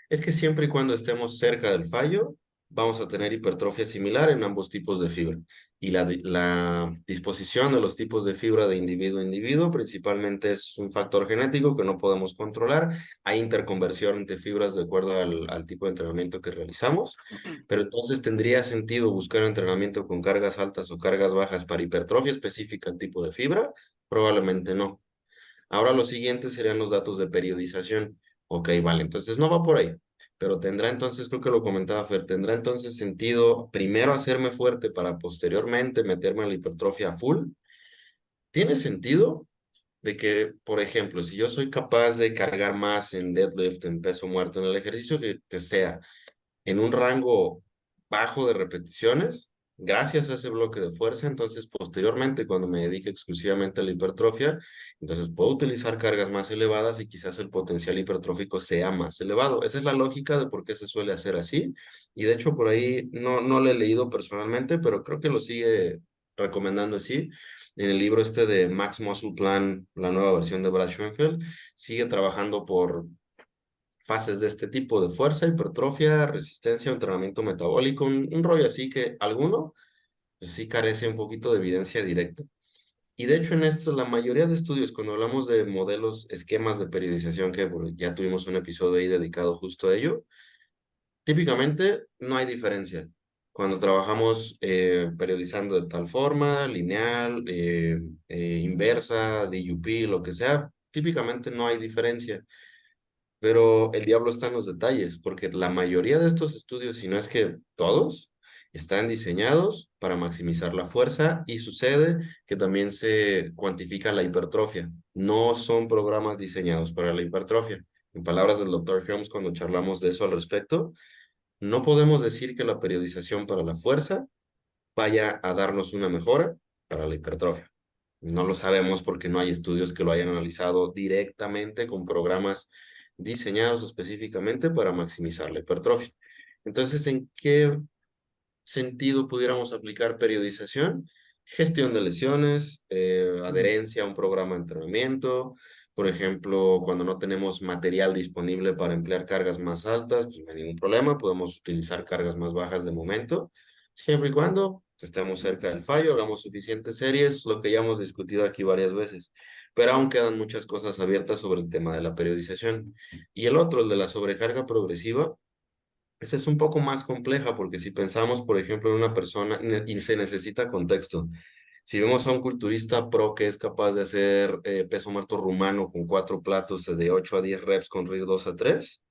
Speaker 2: es que siempre y cuando estemos cerca del fallo, vamos a tener hipertrofia similar en ambos tipos de fibra. Y la disposición de los tipos de fibra de individuo a individuo principalmente es un factor genético que no podemos controlar. Hay interconversión entre fibras de acuerdo al tipo de entrenamiento que realizamos, pero entonces tendría sentido buscar un entrenamiento con cargas altas o cargas bajas para hipertrofia específica al tipo de fibra. Probablemente no. Ahora lo siguiente serían los datos de periodización. Ok, vale, entonces no va por ahí, pero tendrá entonces, creo que lo comentaba Fer, tendrá entonces sentido primero hacerme fuerte para posteriormente meterme a la hipertrofia a full. ¿Tiene sentido? De que, por ejemplo, si yo soy capaz de cargar más en deadlift, en peso muerto, en el ejercicio que sea, en un rango bajo de repeticiones, gracias a ese bloque de fuerza, entonces posteriormente cuando me dedique exclusivamente a la hipertrofia, entonces puedo utilizar cargas más elevadas y quizás el potencial hipertrófico sea más elevado. Esa es la lógica de por qué se suele hacer así, y de hecho por ahí no lo he leído personalmente, pero creo que lo sigue recomendando así. En el libro este de Max Muscle Plan, la nueva versión de Brad Schoenfeld, sigue trabajando por fases de este tipo de fuerza, hipertrofia, resistencia, entrenamiento metabólico, un rollo así que alguno pues, sí carece un poquito de evidencia directa. Y de hecho en esto, la mayoría de estudios, cuando hablamos de modelos, esquemas de periodización, que bueno, ya tuvimos un episodio ahí dedicado justo a ello, típicamente no hay diferencia. Cuando trabajamos periodizando de tal forma, lineal, inversa, DUP, lo que sea, típicamente no hay diferencia. Pero el diablo está en los detalles, porque la mayoría de estos estudios, si no es que todos, están diseñados para maximizar la fuerza y sucede que también se cuantifica la hipertrofia. No son programas diseñados para la hipertrofia. En palabras del doctor Helms, cuando charlamos de eso al respecto, no podemos decir que la periodización para la fuerza vaya a darnos una mejora para la hipertrofia. No lo sabemos porque no hay estudios que lo hayan analizado directamente con programas diseñados específicamente para maximizar la hipertrofia. Entonces, ¿en qué sentido pudiéramos aplicar periodización? Gestión de lesiones, adherencia a un programa de entrenamiento. Por ejemplo, cuando no tenemos material disponible para emplear cargas más altas, pues no hay ningún problema, podemos utilizar cargas más bajas de momento, siempre y cuando estemos cerca del fallo, hagamos suficientes series, lo que ya hemos discutido aquí varias veces. Pero aún quedan muchas cosas abiertas sobre el tema de la periodización. Y el otro, el de la sobrecarga progresiva, esta es un poco más compleja porque si pensamos, por ejemplo, en una persona y se necesita contexto. Si vemos a un culturista pro que es capaz de hacer peso muerto rumano con 4 platos de 8 a 10 reps con RIR 2 a 3,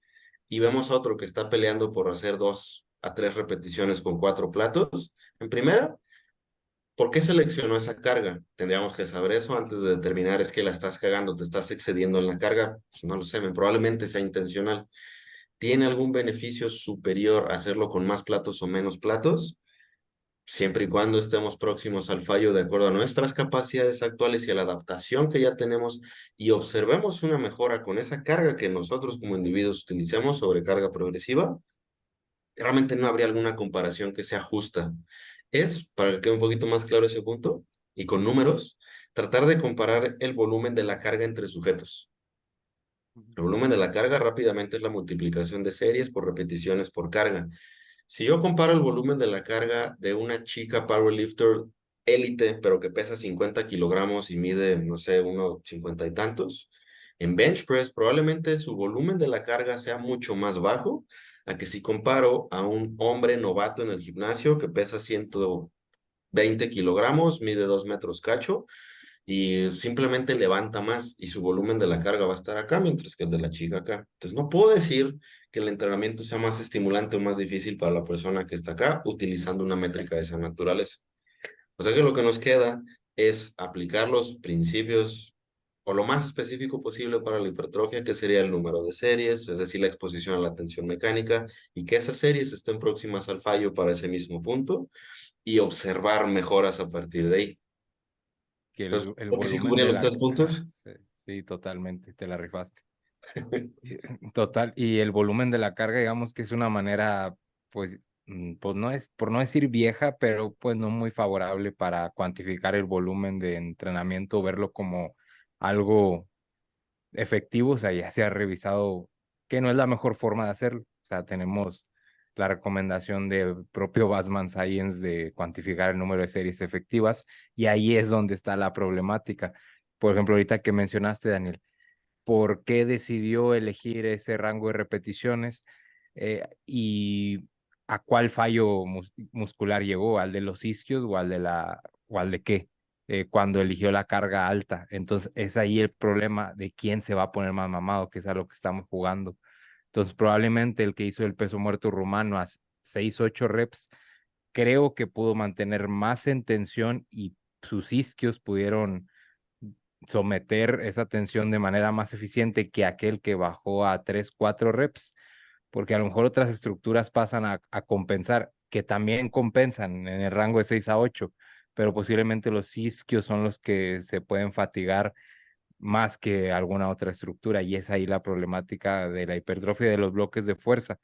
Speaker 2: y vemos a otro que está peleando por hacer 2 a 3 repeticiones con 4 platos, en primera, ¿por qué seleccionó esa carga? Tendríamos que saber eso antes de determinar es que la estás cagando, te estás excediendo en la carga. Pues no lo sé, probablemente sea intencional. ¿Tiene algún beneficio superior hacerlo con más platos o menos platos? Siempre y cuando estemos próximos al fallo de acuerdo a nuestras capacidades actuales y a la adaptación que ya tenemos y observemos una mejora con esa carga que nosotros como individuos utilicemos sobre carga progresiva, realmente no habría alguna comparación que sea justa. Es, para que quede un poquito más claro ese punto, y con números, tratar de comparar el volumen de la carga entre sujetos. El volumen de la carga rápidamente es la multiplicación de series por repeticiones por carga. Si yo comparo el volumen de la carga de una chica powerlifter élite, pero que pesa 50 kilogramos y mide, no sé, unos 50 y tantos, en bench press probablemente su volumen de la carga sea mucho más bajo a que si comparo a un hombre novato en el gimnasio que pesa 120 kilogramos, mide 2 metros cacho y simplemente levanta más y su volumen de la carga va a estar acá mientras que el de la chica acá. Entonces no puedo decir que el entrenamiento sea más estimulante o más difícil para la persona que está acá utilizando una métrica de esa naturaleza. O sea que lo que nos queda es aplicar los principios o lo más específico posible para la hipertrofia, que sería el número de series, es decir, la exposición a la tensión mecánica, y que esas series estén próximas al fallo para ese mismo punto, y observar mejoras a partir de ahí.
Speaker 4: Que
Speaker 2: Entonces,
Speaker 4: el
Speaker 2: creo que sí
Speaker 4: volumen
Speaker 2: cubría
Speaker 4: de
Speaker 2: los
Speaker 4: la...
Speaker 2: 3 puntos.
Speaker 4: Sí, sí, totalmente, te la rifaste. Total, y el volumen de la carga, digamos que es una manera, pues, pues no es, por no decir vieja, pero pues no muy favorable para cuantificar el volumen de entrenamiento, verlo como algo efectivo, o sea, ya se ha revisado que no es la mejor forma de hacerlo, o sea, tenemos la recomendación del propio Basman Science de cuantificar el número de series efectivas, y ahí es donde está la problemática. Por ejemplo, ahorita que mencionaste, Daniel, por qué decidió elegir ese rango de repeticiones y a cuál fallo muscular llegó, al de los isquios o o al de qué, cuando eligió la carga alta. Entonces es ahí el problema de quién se va a poner más mamado, que es a lo que estamos jugando. Entonces probablemente el que hizo el peso muerto rumano a 6, 8 reps, creo que pudo mantener más en tensión y sus isquios pudieron someter esa tensión de manera más eficiente que aquel que bajó a 3, 4 reps, porque a lo mejor otras estructuras pasan a compensar, que también compensan en el rango de 6 a 8, pero posiblemente los isquios son los que se pueden fatigar más que alguna otra estructura, y es ahí la problemática de la hipertrofia de los bloques de fuerza,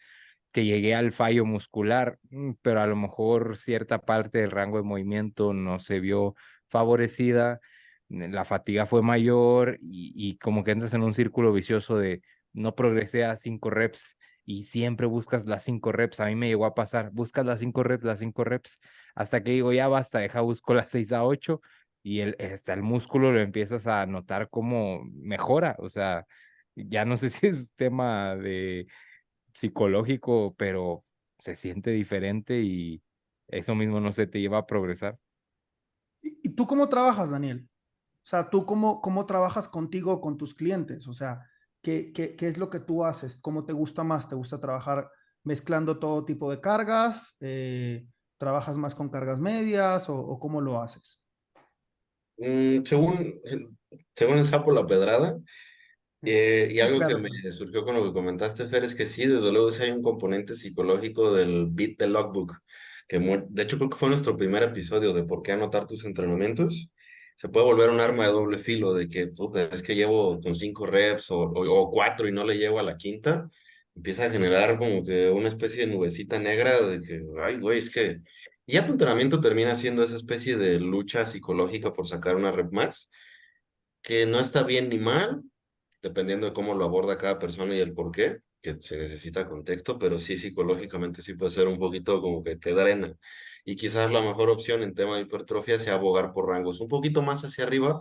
Speaker 4: que llegué al fallo muscular, pero a lo mejor cierta parte del rango de movimiento no se vio favorecida, la fatiga fue mayor y como que entras en un círculo vicioso de no progresé a 5 reps y siempre buscas las 5 reps. A mí me llegó a pasar, buscas las 5 reps, hasta que digo, ya basta, deja, busco las 6 a 8 y el músculo lo empiezas a notar como mejora. O sea, ya no sé si es tema de psicológico, pero se siente diferente y eso mismo no se te lleva a progresar.
Speaker 3: ¿Y tú cómo trabajas, Daniel? O sea, ¿tú cómo trabajas contigo, con tus clientes? O sea, ¿qué es lo que tú haces? ¿Cómo te gusta más? ¿Te gusta trabajar mezclando todo tipo de cargas? ¿Trabajas más con cargas medias o cómo lo haces?
Speaker 2: Según el sapo la pedrada, y
Speaker 3: Sí,
Speaker 2: algo que
Speaker 3: claro,
Speaker 2: me
Speaker 3: claro.
Speaker 2: surgió con lo que comentaste, Fer, es que sí, desde luego sí hay un componente psicológico del beat the logbook, que de hecho creo que fue nuestro primer episodio de por qué anotar tus entrenamientos. Se puede volver un arma de doble filo, de que puta, es que llevo con 5 reps o 4 y no le llego a la quinta. Empieza a generar como que una especie de nubecita negra de que, ay, güey, es que... Y ya tu entrenamiento termina siendo esa especie de lucha psicológica por sacar una rep más, que no está bien ni mal, dependiendo de cómo lo aborda cada persona y el por qué, que se necesita contexto, pero sí psicológicamente sí puede ser un poquito como que te drena. Y quizás la mejor opción en tema de hipertrofia sea abogar por rangos un poquito más hacia arriba,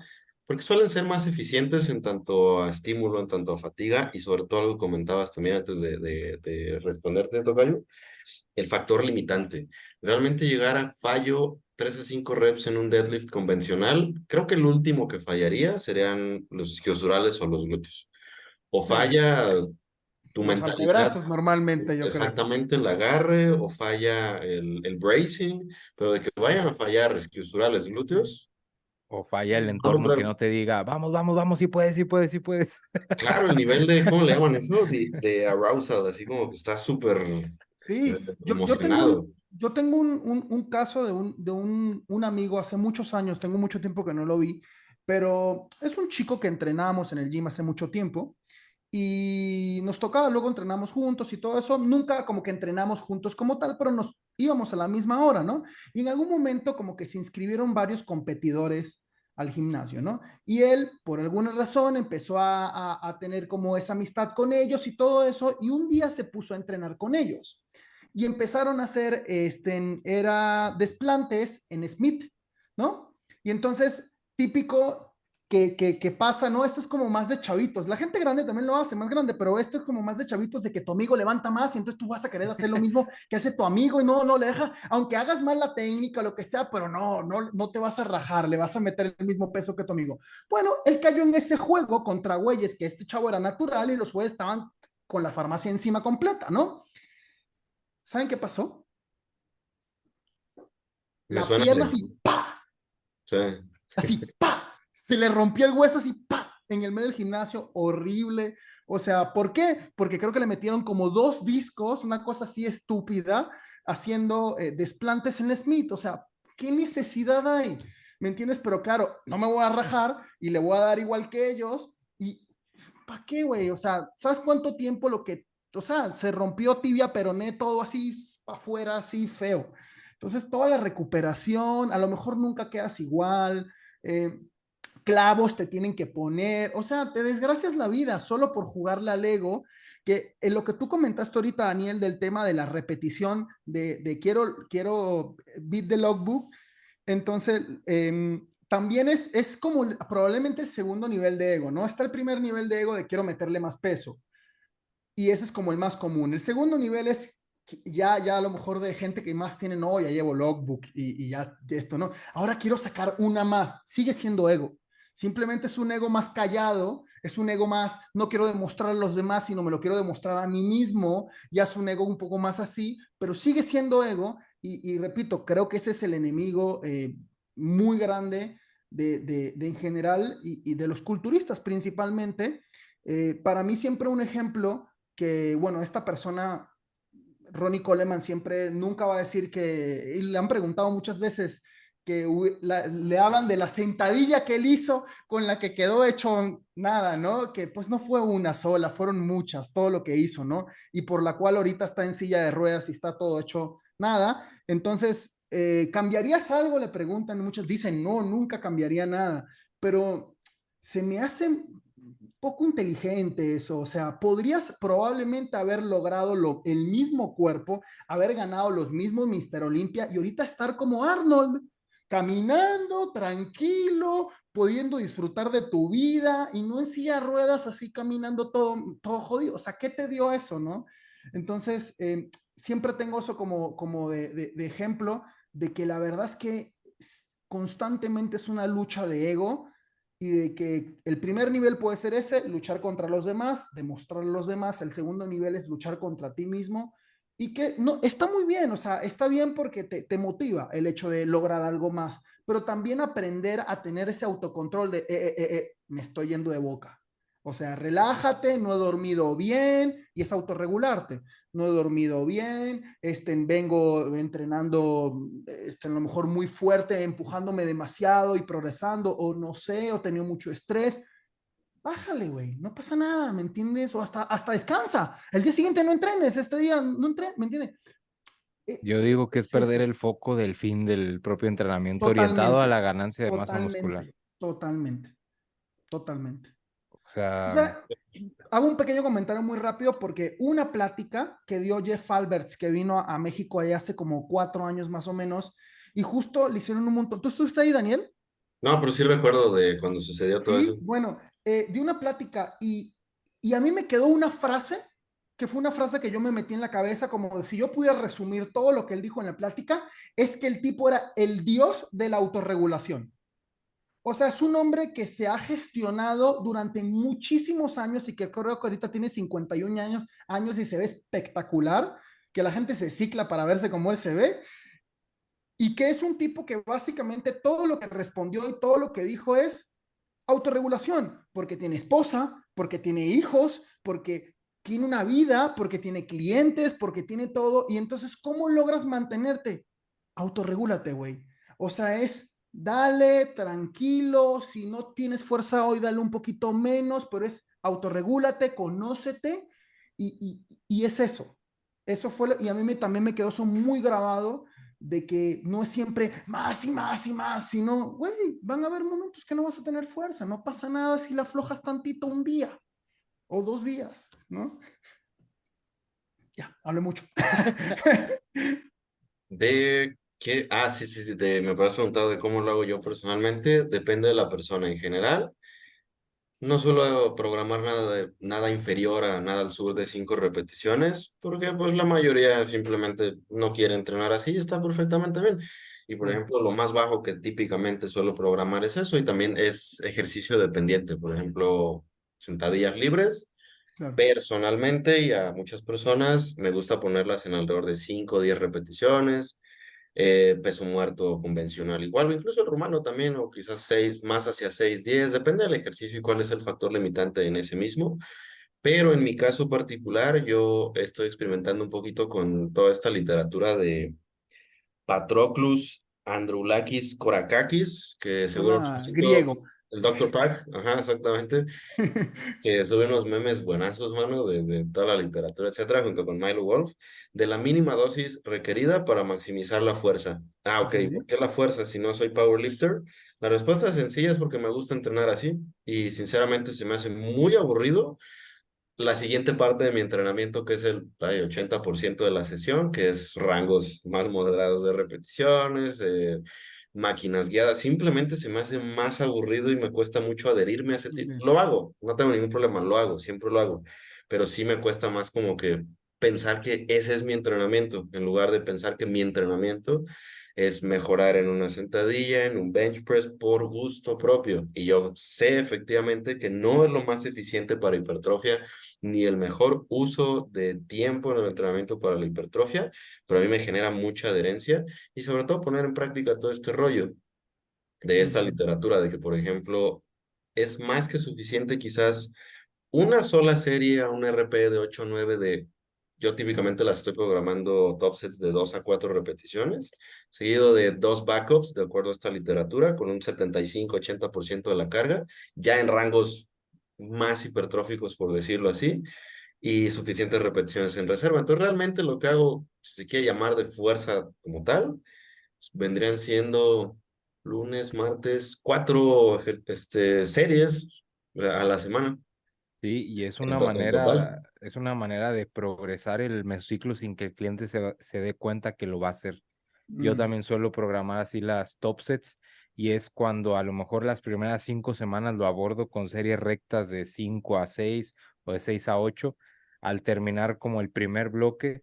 Speaker 2: porque suelen ser más eficientes en tanto a estímulo, en tanto a fatiga, y sobre todo algo que comentabas también antes de responderte, Tocayo, el factor limitante. Realmente llegar a fallo 3 a 5 reps en un deadlift convencional, creo que el último que fallaría serían los isquiosurales o los glúteos. O
Speaker 3: Sí,
Speaker 2: falla tu
Speaker 3: los
Speaker 2: mentalidad,
Speaker 3: antebrazos normalmente, yo creo.
Speaker 2: exactamente el agarre, o falla el bracing, pero de que vayan a fallar isquiosurales, glúteos,
Speaker 4: O falla el
Speaker 2: no lo
Speaker 4: entorno que
Speaker 2: creo.
Speaker 4: no te diga, vamos, vamos, vamos, si puedes, si puedes, si puedes.
Speaker 2: Claro, el nivel de, ¿cómo le llaman eso? De arousal, así como que está súper
Speaker 3: Sí,
Speaker 2: emocionado.
Speaker 3: yo tengo un caso de un amigo hace muchos años, tengo mucho tiempo que no lo vi, pero es un chico que entrenamos en el gym hace mucho tiempo y nos tocaba, luego entrenamos juntos y todo eso, nunca como que entrenamos juntos como tal, pero nos íbamos a la misma hora, ¿no? Y en algún momento como que se inscribieron varios competidores al gimnasio, ¿no? Y él, por alguna razón, empezó a tener como esa amistad con ellos y todo eso, y un día se puso a entrenar con ellos. Y empezaron a hacer, era desplantes en Smith. ¿no? Y entonces, típico que pasa, ¿no? Esto es como más de chavitos. La gente grande también lo hace, más grande, pero esto es como más de chavitos de que tu amigo levanta más y entonces tú vas a querer hacer lo mismo que hace tu amigo y no le deja, aunque hagas mal la técnica, lo que sea, pero no te vas a rajar, le vas a meter el mismo peso que tu amigo. Bueno, él cayó en ese juego contra güeyes que este chavo era natural y los güeyes estaban con la farmacia encima completa, ¿no? ¿Saben qué pasó?
Speaker 2: Me
Speaker 3: La
Speaker 2: suena
Speaker 3: pierna
Speaker 2: de...
Speaker 3: así, ¡pa!
Speaker 2: Sí.
Speaker 3: Así, ¡pa! Se le rompió el hueso así, ¡pa! En el medio del gimnasio, horrible. O sea, ¿por qué? Porque creo que le metieron como 2 discos, una cosa así estúpida, haciendo desplantes en Smith. O sea, ¿qué necesidad hay? ¿Me entiendes? Pero claro, no me voy a rajar y le voy a dar igual que ellos. ¿Y para qué, güey? O sea, ¿sabes cuánto tiempo o sea, se rompió tibia, peroné, todo así afuera, así feo? Entonces, toda la recuperación, a lo mejor nunca quedas igual, eh, clavos te tienen que poner, o sea, te desgracias la vida solo por jugarle al ego, que en lo que tú comentaste ahorita, Daniel, del tema de la repetición, de quiero beat the logbook, entonces, también es como probablemente el segundo nivel de ego, ¿no? Está el primer nivel de ego de quiero meterle más peso, y ese es como el más común. El segundo nivel es ya a lo mejor de gente que más tiene, no, ya llevo logbook y ya esto, ¿no? Ahora quiero sacar una más. Sigue siendo ego. Simplemente es un ego más callado, es un ego más, no quiero demostrar a los demás, sino me lo quiero demostrar a mí mismo. Ya es un ego un poco más así, pero sigue siendo ego. Y repito, creo que ese es el enemigo muy grande de en general y de los culturistas principalmente. Para mí siempre un ejemplo que, bueno, esta persona, Ronnie Coleman, siempre, nunca va a decir que, y le han preguntado muchas veces, que le hablan de la sentadilla que él hizo con la que quedó hecho nada, ¿no? Que pues no fue una sola, fueron muchas, todo lo que hizo, ¿no? Y por la cual ahorita está en silla de ruedas y está todo hecho nada. Entonces, ¿cambiarías algo? Le preguntan, muchos dicen, no, nunca cambiaría nada, pero se me hace poco inteligentes, o sea, podrías probablemente haber logrado el mismo cuerpo, haber ganado los mismos Mister Olympia y ahorita estar como Arnold, caminando tranquilo, pudiendo disfrutar de tu vida y no en silla de ruedas así caminando todo jodido. O sea, ¿qué te dio eso, no? Entonces, siempre tengo eso como de ejemplo de que la verdad es que constantemente es una lucha de ego y de que el primer nivel puede ser ese, luchar contra los demás, demostrar a los demás, el segundo nivel es luchar contra ti mismo y que no, está muy bien, o sea, está bien porque te motiva el hecho de lograr algo más, pero también aprender a tener ese autocontrol de, me estoy yendo de boca. O sea, relájate, no he dormido bien y es autorregularte. No he dormido bien, vengo entrenando, a lo mejor muy fuerte, empujándome demasiado y progresando, o no sé, o tenido mucho estrés. Bájale, güey, no pasa nada, ¿me entiendes? O hasta descansa. El día siguiente no entrenes, este día no entrenes, ¿me entiendes?
Speaker 4: Yo digo que es
Speaker 3: Es
Speaker 4: perder
Speaker 3: eso.
Speaker 4: el foco del fin del propio entrenamiento orientado a
Speaker 3: Totalmente,
Speaker 4: la ganancia de masa muscular.
Speaker 3: totalmente, totalmente, totalmente.
Speaker 4: O
Speaker 3: O
Speaker 4: sea,
Speaker 3: sea, hago un pequeño comentario muy rápido porque una plática que dio Jeff Alberts, que vino a México ahí hace como 4 años más o menos, y justo le hicieron un montón. ¿Tú estuviste ahí, Daniel?
Speaker 2: No, pero sí recuerdo de cuando sucedió todo eso.
Speaker 3: Sí, bueno, dio una plática y a mí me quedó una frase, que fue una frase que yo me metí en la cabeza, como de, si yo pudiera resumir todo lo que él dijo en la plática, es que el tipo era el dios de la autorregulación. O sea, es un hombre que se ha gestionado durante muchísimos años y que creo que ahorita tiene 51 años y se ve espectacular, que la gente se cicla para verse como él se ve, y que es un tipo que básicamente todo lo que respondió y todo lo que dijo es autorregulación, porque tiene esposa, porque tiene hijos, porque tiene una vida, porque tiene clientes, porque tiene todo, y entonces, ¿cómo logras mantenerte? Autorregúlate, güey. O sea, es dale, tranquilo, si no tienes fuerza hoy, dale un poquito menos, pero es autorregúlate, conócete, y es eso. Eso fue, y a mí también me quedó eso muy grabado, de que no es siempre más y más y más, sino, güey, van a haber momentos que no vas a tener fuerza, no pasa nada si la aflojas tantito un día o 2 días, ¿no? Ya, hablé mucho.
Speaker 2: ¿De ¿Qué? Ah, sí, sí, sí, me habías preguntado de cómo lo hago yo personalmente. Depende de la persona en general. No suelo programar nada inferior a nada al sur de 5 repeticiones, porque pues la mayoría simplemente no quiere entrenar así, y está perfectamente bien. Y por
Speaker 3: Claro,
Speaker 2: ejemplo, lo más bajo que típicamente suelo programar es eso, y también es ejercicio dependiente, por ejemplo, sentadillas libres.
Speaker 3: claro.
Speaker 2: Personalmente y a muchas personas me gusta ponerlas en alrededor de 5 o 10 repeticiones, peso muerto convencional igual, o incluso el rumano también, o quizás 6, más hacia 6 10 depende del ejercicio y cuál es el factor limitante en ese mismo. Pero en mi caso particular, yo estoy experimentando un poquito con toda esta literatura de Patroclus Androulakis Korakakis, que seguro has
Speaker 3: Suena
Speaker 2: visto,
Speaker 3: griego.
Speaker 2: el Dr. Pack, ajá, exactamente, que sube unos memes buenazos, mano, de toda la literatura, etcétera, junto con Milo Wolf, de la mínima dosis requerida para maximizar la fuerza. Ah, ok,
Speaker 3: Ok.
Speaker 2: ¿por qué la fuerza si no soy powerlifter? La respuesta es sencilla, es porque me gusta entrenar así y sinceramente se me hace muy aburrido la siguiente parte de mi entrenamiento, que es el 80% de la sesión, que es rangos más moderados de repeticiones, máquinas guiadas, simplemente se me hace más aburrido y me cuesta mucho adherirme a ese tipo.
Speaker 3: Ok.
Speaker 2: Lo hago, no tengo ningún problema, lo hago, siempre lo hago, pero sí me cuesta más como que pensar que ese es mi entrenamiento, en lugar de pensar que mi entrenamiento es mejorar en una sentadilla, en un bench press por gusto propio. Y yo sé efectivamente que no es lo más eficiente para hipertrofia, ni el mejor uso de tiempo en el entrenamiento para la hipertrofia, pero a mí me genera mucha adherencia y sobre todo poner en práctica todo este rollo de esta
Speaker 3: Ok.
Speaker 2: literatura, de que, por ejemplo, es más que suficiente quizás una sola serie a un RP de 8 o 9 de... Yo típicamente las estoy programando top sets de 2 a 4 repeticiones, seguido de 2 backups, de acuerdo a esta literatura, con un 75-80% de la carga, ya en rangos más hipertróficos, por decirlo así, y suficientes repeticiones en reserva. Entonces, realmente lo que hago, si se quiere llamar de fuerza como tal, vendrían siendo lunes, martes, 4 series a la semana
Speaker 4: Sí, y
Speaker 2: en total.
Speaker 4: es una manera de progresar el mesociclo sin que el cliente se dé cuenta que lo va a hacer. Yo
Speaker 3: Mm,
Speaker 4: también suelo programar así las top sets y es cuando a lo mejor las primeras 5 semanas lo abordo con series rectas de 5 a 6 o de 6 a 8. Al terminar como el primer bloque,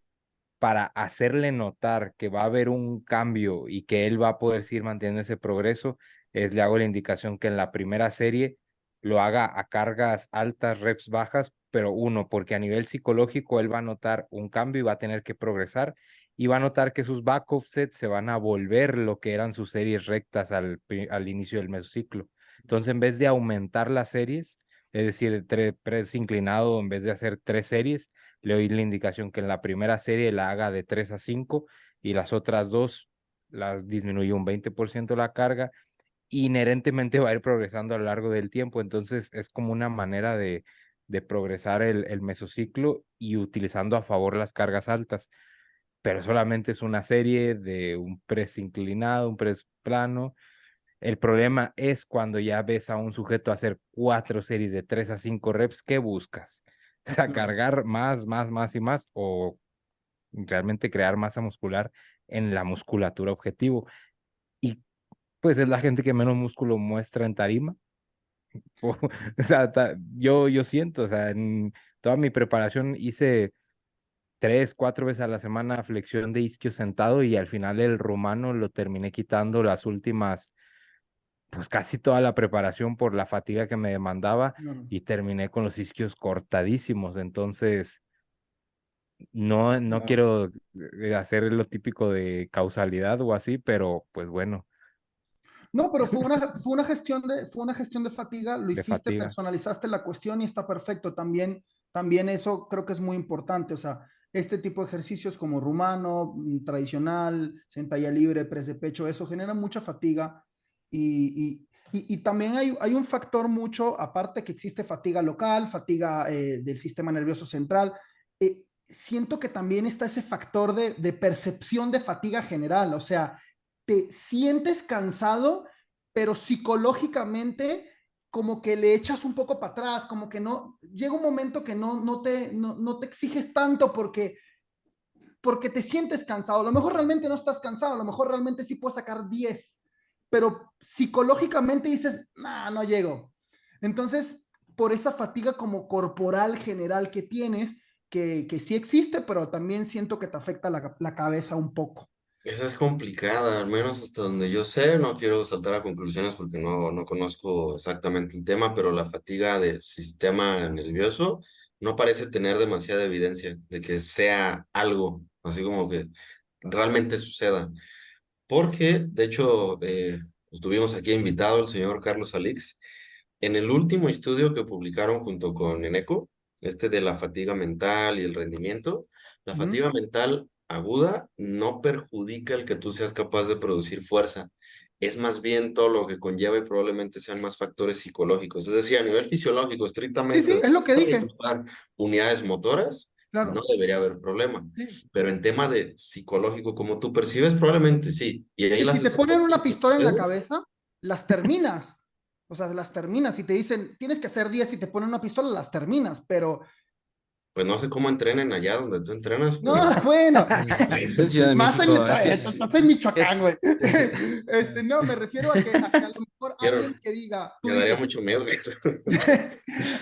Speaker 4: para hacerle notar que va a haber un cambio y que él va a poder seguir manteniendo ese progreso, le hago la indicación que en la primera serie lo haga a cargas altas, reps bajas, pero uno, porque a nivel psicológico él va a notar un cambio y va a tener que progresar y va a notar que sus back offsets se van a volver lo que eran sus series rectas al inicio del mesociclo. Entonces, en vez de aumentar las series, es decir, press inclinado, en vez de hacer 3 series, le doy la indicación que en la primera serie la haga de 3 a 5 y las otras dos las disminuye un 20% la carga. Inherentemente va a ir progresando a lo largo del tiempo, entonces es como una manera de progresar el mesociclo y utilizando a favor las cargas altas, pero solamente es una serie de un press inclinado, un press plano. El problema es cuando ya ves a un sujeto hacer 4 series de 3 a 5 reps, ¿qué buscas? O sea,
Speaker 3: claro.
Speaker 4: cargar más, más, más y más o realmente crear masa muscular en la musculatura objetivo. Y pues es la gente que menos músculo muestra en tarima. O sea, yo siento, o sea, en toda mi preparación hice 3, 4 veces a la semana flexión de isquio sentado y al final el rumano lo terminé quitando las últimas, pues casi toda la preparación por la fatiga que me demandaba
Speaker 3: Claro.
Speaker 4: y terminé con los isquios cortadísimos. Entonces, no
Speaker 3: Claro.
Speaker 4: quiero hacer lo típico de causalidad o así, pero pues bueno,
Speaker 3: No, pero fue una gestión de fatiga, lo
Speaker 4: de
Speaker 3: hiciste,
Speaker 4: fatiga.
Speaker 3: personalizaste la cuestión y está perfecto. También eso creo que es muy importante. O sea, este tipo de ejercicios como rumano, tradicional, sentalla libre, press de pecho, eso genera mucha fatiga. Y también hay un factor mucho, aparte que existe fatiga local, fatiga del sistema nervioso central. Siento que también está ese factor de percepción de fatiga general. O sea, te sientes cansado, pero psicológicamente como que le echas un poco para atrás, como que no, llega un momento que no te exiges tanto porque porque te sientes cansado. A lo mejor realmente no estás cansado, a lo mejor realmente sí puedes sacar 10, pero psicológicamente dices, nah, no llego. Entonces, por esa fatiga como corporal general que tienes, que sí existe, pero también siento que te afecta la cabeza un poco.
Speaker 2: Esa es complicada, al menos hasta donde yo sé, no quiero saltar a conclusiones porque no conozco exactamente el tema, pero la fatiga del sistema nervioso no parece tener demasiada evidencia de que sea algo, así como que realmente suceda. Porque, de hecho, estuvimos aquí invitado el señor Carlos Alix. En el último estudio que publicaron junto con Eneco, este de la fatiga mental y el rendimiento, la
Speaker 3: Ujú.
Speaker 2: fatiga mental aguda no perjudica el que tú seas capaz de producir fuerza. Es más bien todo lo que conlleva y probablemente sean más factores psicológicos. Es decir, a nivel fisiológico,
Speaker 3: Sí,
Speaker 2: estrictamente,
Speaker 3: sí,
Speaker 2: de
Speaker 3: es lo que dije.
Speaker 2: ejecutar unidades motoras, no
Speaker 3: Claro.
Speaker 2: debería haber problema.
Speaker 3: Sí.
Speaker 2: Pero en tema de psicológico, como tú percibes, probablemente sí. Y ahí
Speaker 3: Sí,
Speaker 2: las
Speaker 3: si te ponen
Speaker 2: estrategias
Speaker 3: una
Speaker 2: que
Speaker 3: pistola en la
Speaker 2: puedes,
Speaker 3: cabeza, las terminas. O sea, las terminas. Si te dicen, tienes que hacer 10 y te ponen una pistola, las terminas. Pero,
Speaker 2: pues no sé cómo entrenen allá donde tú entrenas,
Speaker 3: no,
Speaker 2: pero
Speaker 3: bueno,
Speaker 1: En Ciudad de
Speaker 3: más en,
Speaker 1: México, es que
Speaker 3: estás en Michoacán,
Speaker 1: es,
Speaker 3: güey. No, me refiero a que a lo mejor
Speaker 2: quiero,
Speaker 3: alguien que diga, tú
Speaker 2: me daría
Speaker 3: dices,
Speaker 2: mucho miedo eso.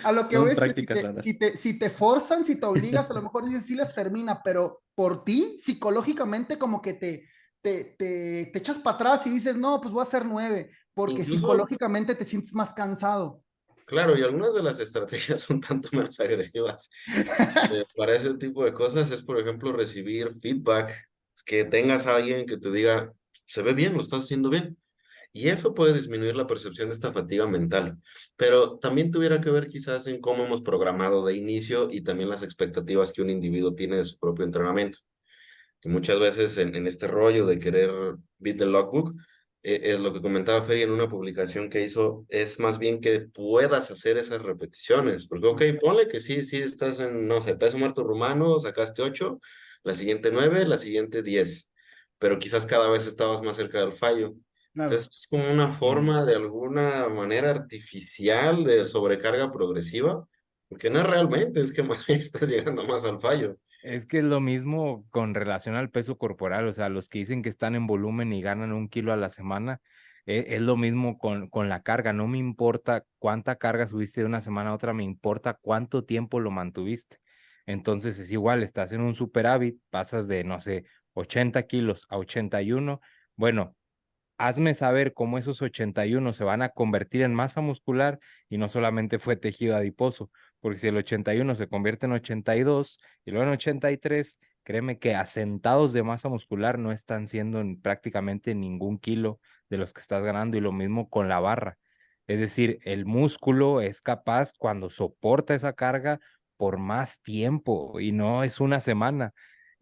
Speaker 3: a lo que voy
Speaker 4: Son
Speaker 3: es que
Speaker 4: prácticas raras.
Speaker 3: si te forzan, si te obligas, a lo mejor dices, sí las termina, pero por ti, psicológicamente, como que te echas para atrás y dices, no, pues voy a hacer 9, porque
Speaker 2: Incluso,
Speaker 3: psicológicamente te sientes más cansado.
Speaker 2: claro, y algunas de las estrategias son tanto menos agresivas. Para ese tipo de cosas es, por ejemplo, recibir feedback, que tengas a alguien que te diga, se ve bien, lo estás haciendo bien. Y eso puede disminuir la percepción de esta fatiga mental. Pero también tuviera que ver quizás en cómo hemos programado de inicio y también las expectativas que un individuo tiene de su propio entrenamiento. Que muchas veces en este rollo de querer beat the logbook, es lo que comentaba Ferry en una publicación que hizo, es más bien que puedas hacer esas repeticiones, porque ok, ponle que sí, sí estás en, no sé, peso muerto rumano, sacaste 8, la siguiente 9, la siguiente 10, pero quizás cada vez estabas más cerca del fallo.
Speaker 3: Claro.
Speaker 2: Entonces es como una
Speaker 4: Mm.
Speaker 2: forma de alguna manera artificial de sobrecarga progresiva, porque no es realmente, es que más bien estás llegando más al fallo.
Speaker 4: Es que es lo mismo con relación al peso corporal, o sea, los que dicen que están en volumen y ganan 1 kilo a la semana, es lo mismo con la carga, no me importa cuánta carga subiste de una semana a otra, me importa cuánto tiempo lo mantuviste. Entonces es igual, estás en un superávit, pasas de, no sé, 80 kilos a 81, bueno, hazme saber cómo esos 81 se van a convertir en masa muscular y no solamente fue tejido adiposo, porque si el 81 se convierte en 82 y luego en 83, créeme que asentados de masa muscular no están siendo prácticamente ningún kilo de los que estás ganando y lo mismo con la barra. Es decir, el músculo es capaz cuando soporta esa carga por más tiempo y no es una semana.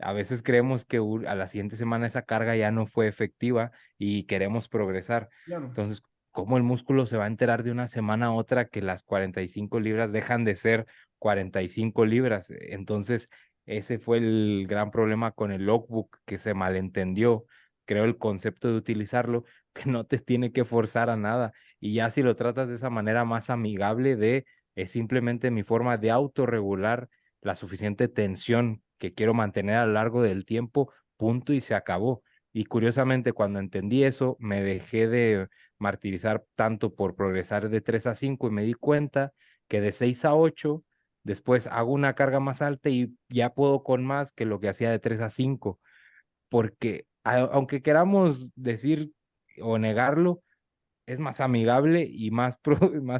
Speaker 4: A veces creemos que a la siguiente semana esa carga ya no fue efectiva y queremos progresar.
Speaker 3: Claro.
Speaker 4: Entonces, ¿cómo el músculo se va a enterar de una semana a otra que las 45 libras dejan de ser 45 libras? Entonces, ese fue el gran problema con el logbook, que se malentendió. Creo el concepto de utilizarlo, que no te tiene que forzar a nada. Y ya si lo tratas de esa manera más amigable es simplemente mi forma de autorregular la suficiente tensión que quiero mantener a lo largo del tiempo, punto y se acabó. Y curiosamente, cuando entendí eso, me dejé de martirizar tanto por progresar de 3 a 5 y me di cuenta que de 6 a 8, después hago una carga más alta y ya puedo con más que lo que hacía de 3 a 5, porque aunque queramos decir o negarlo, es más amigable y más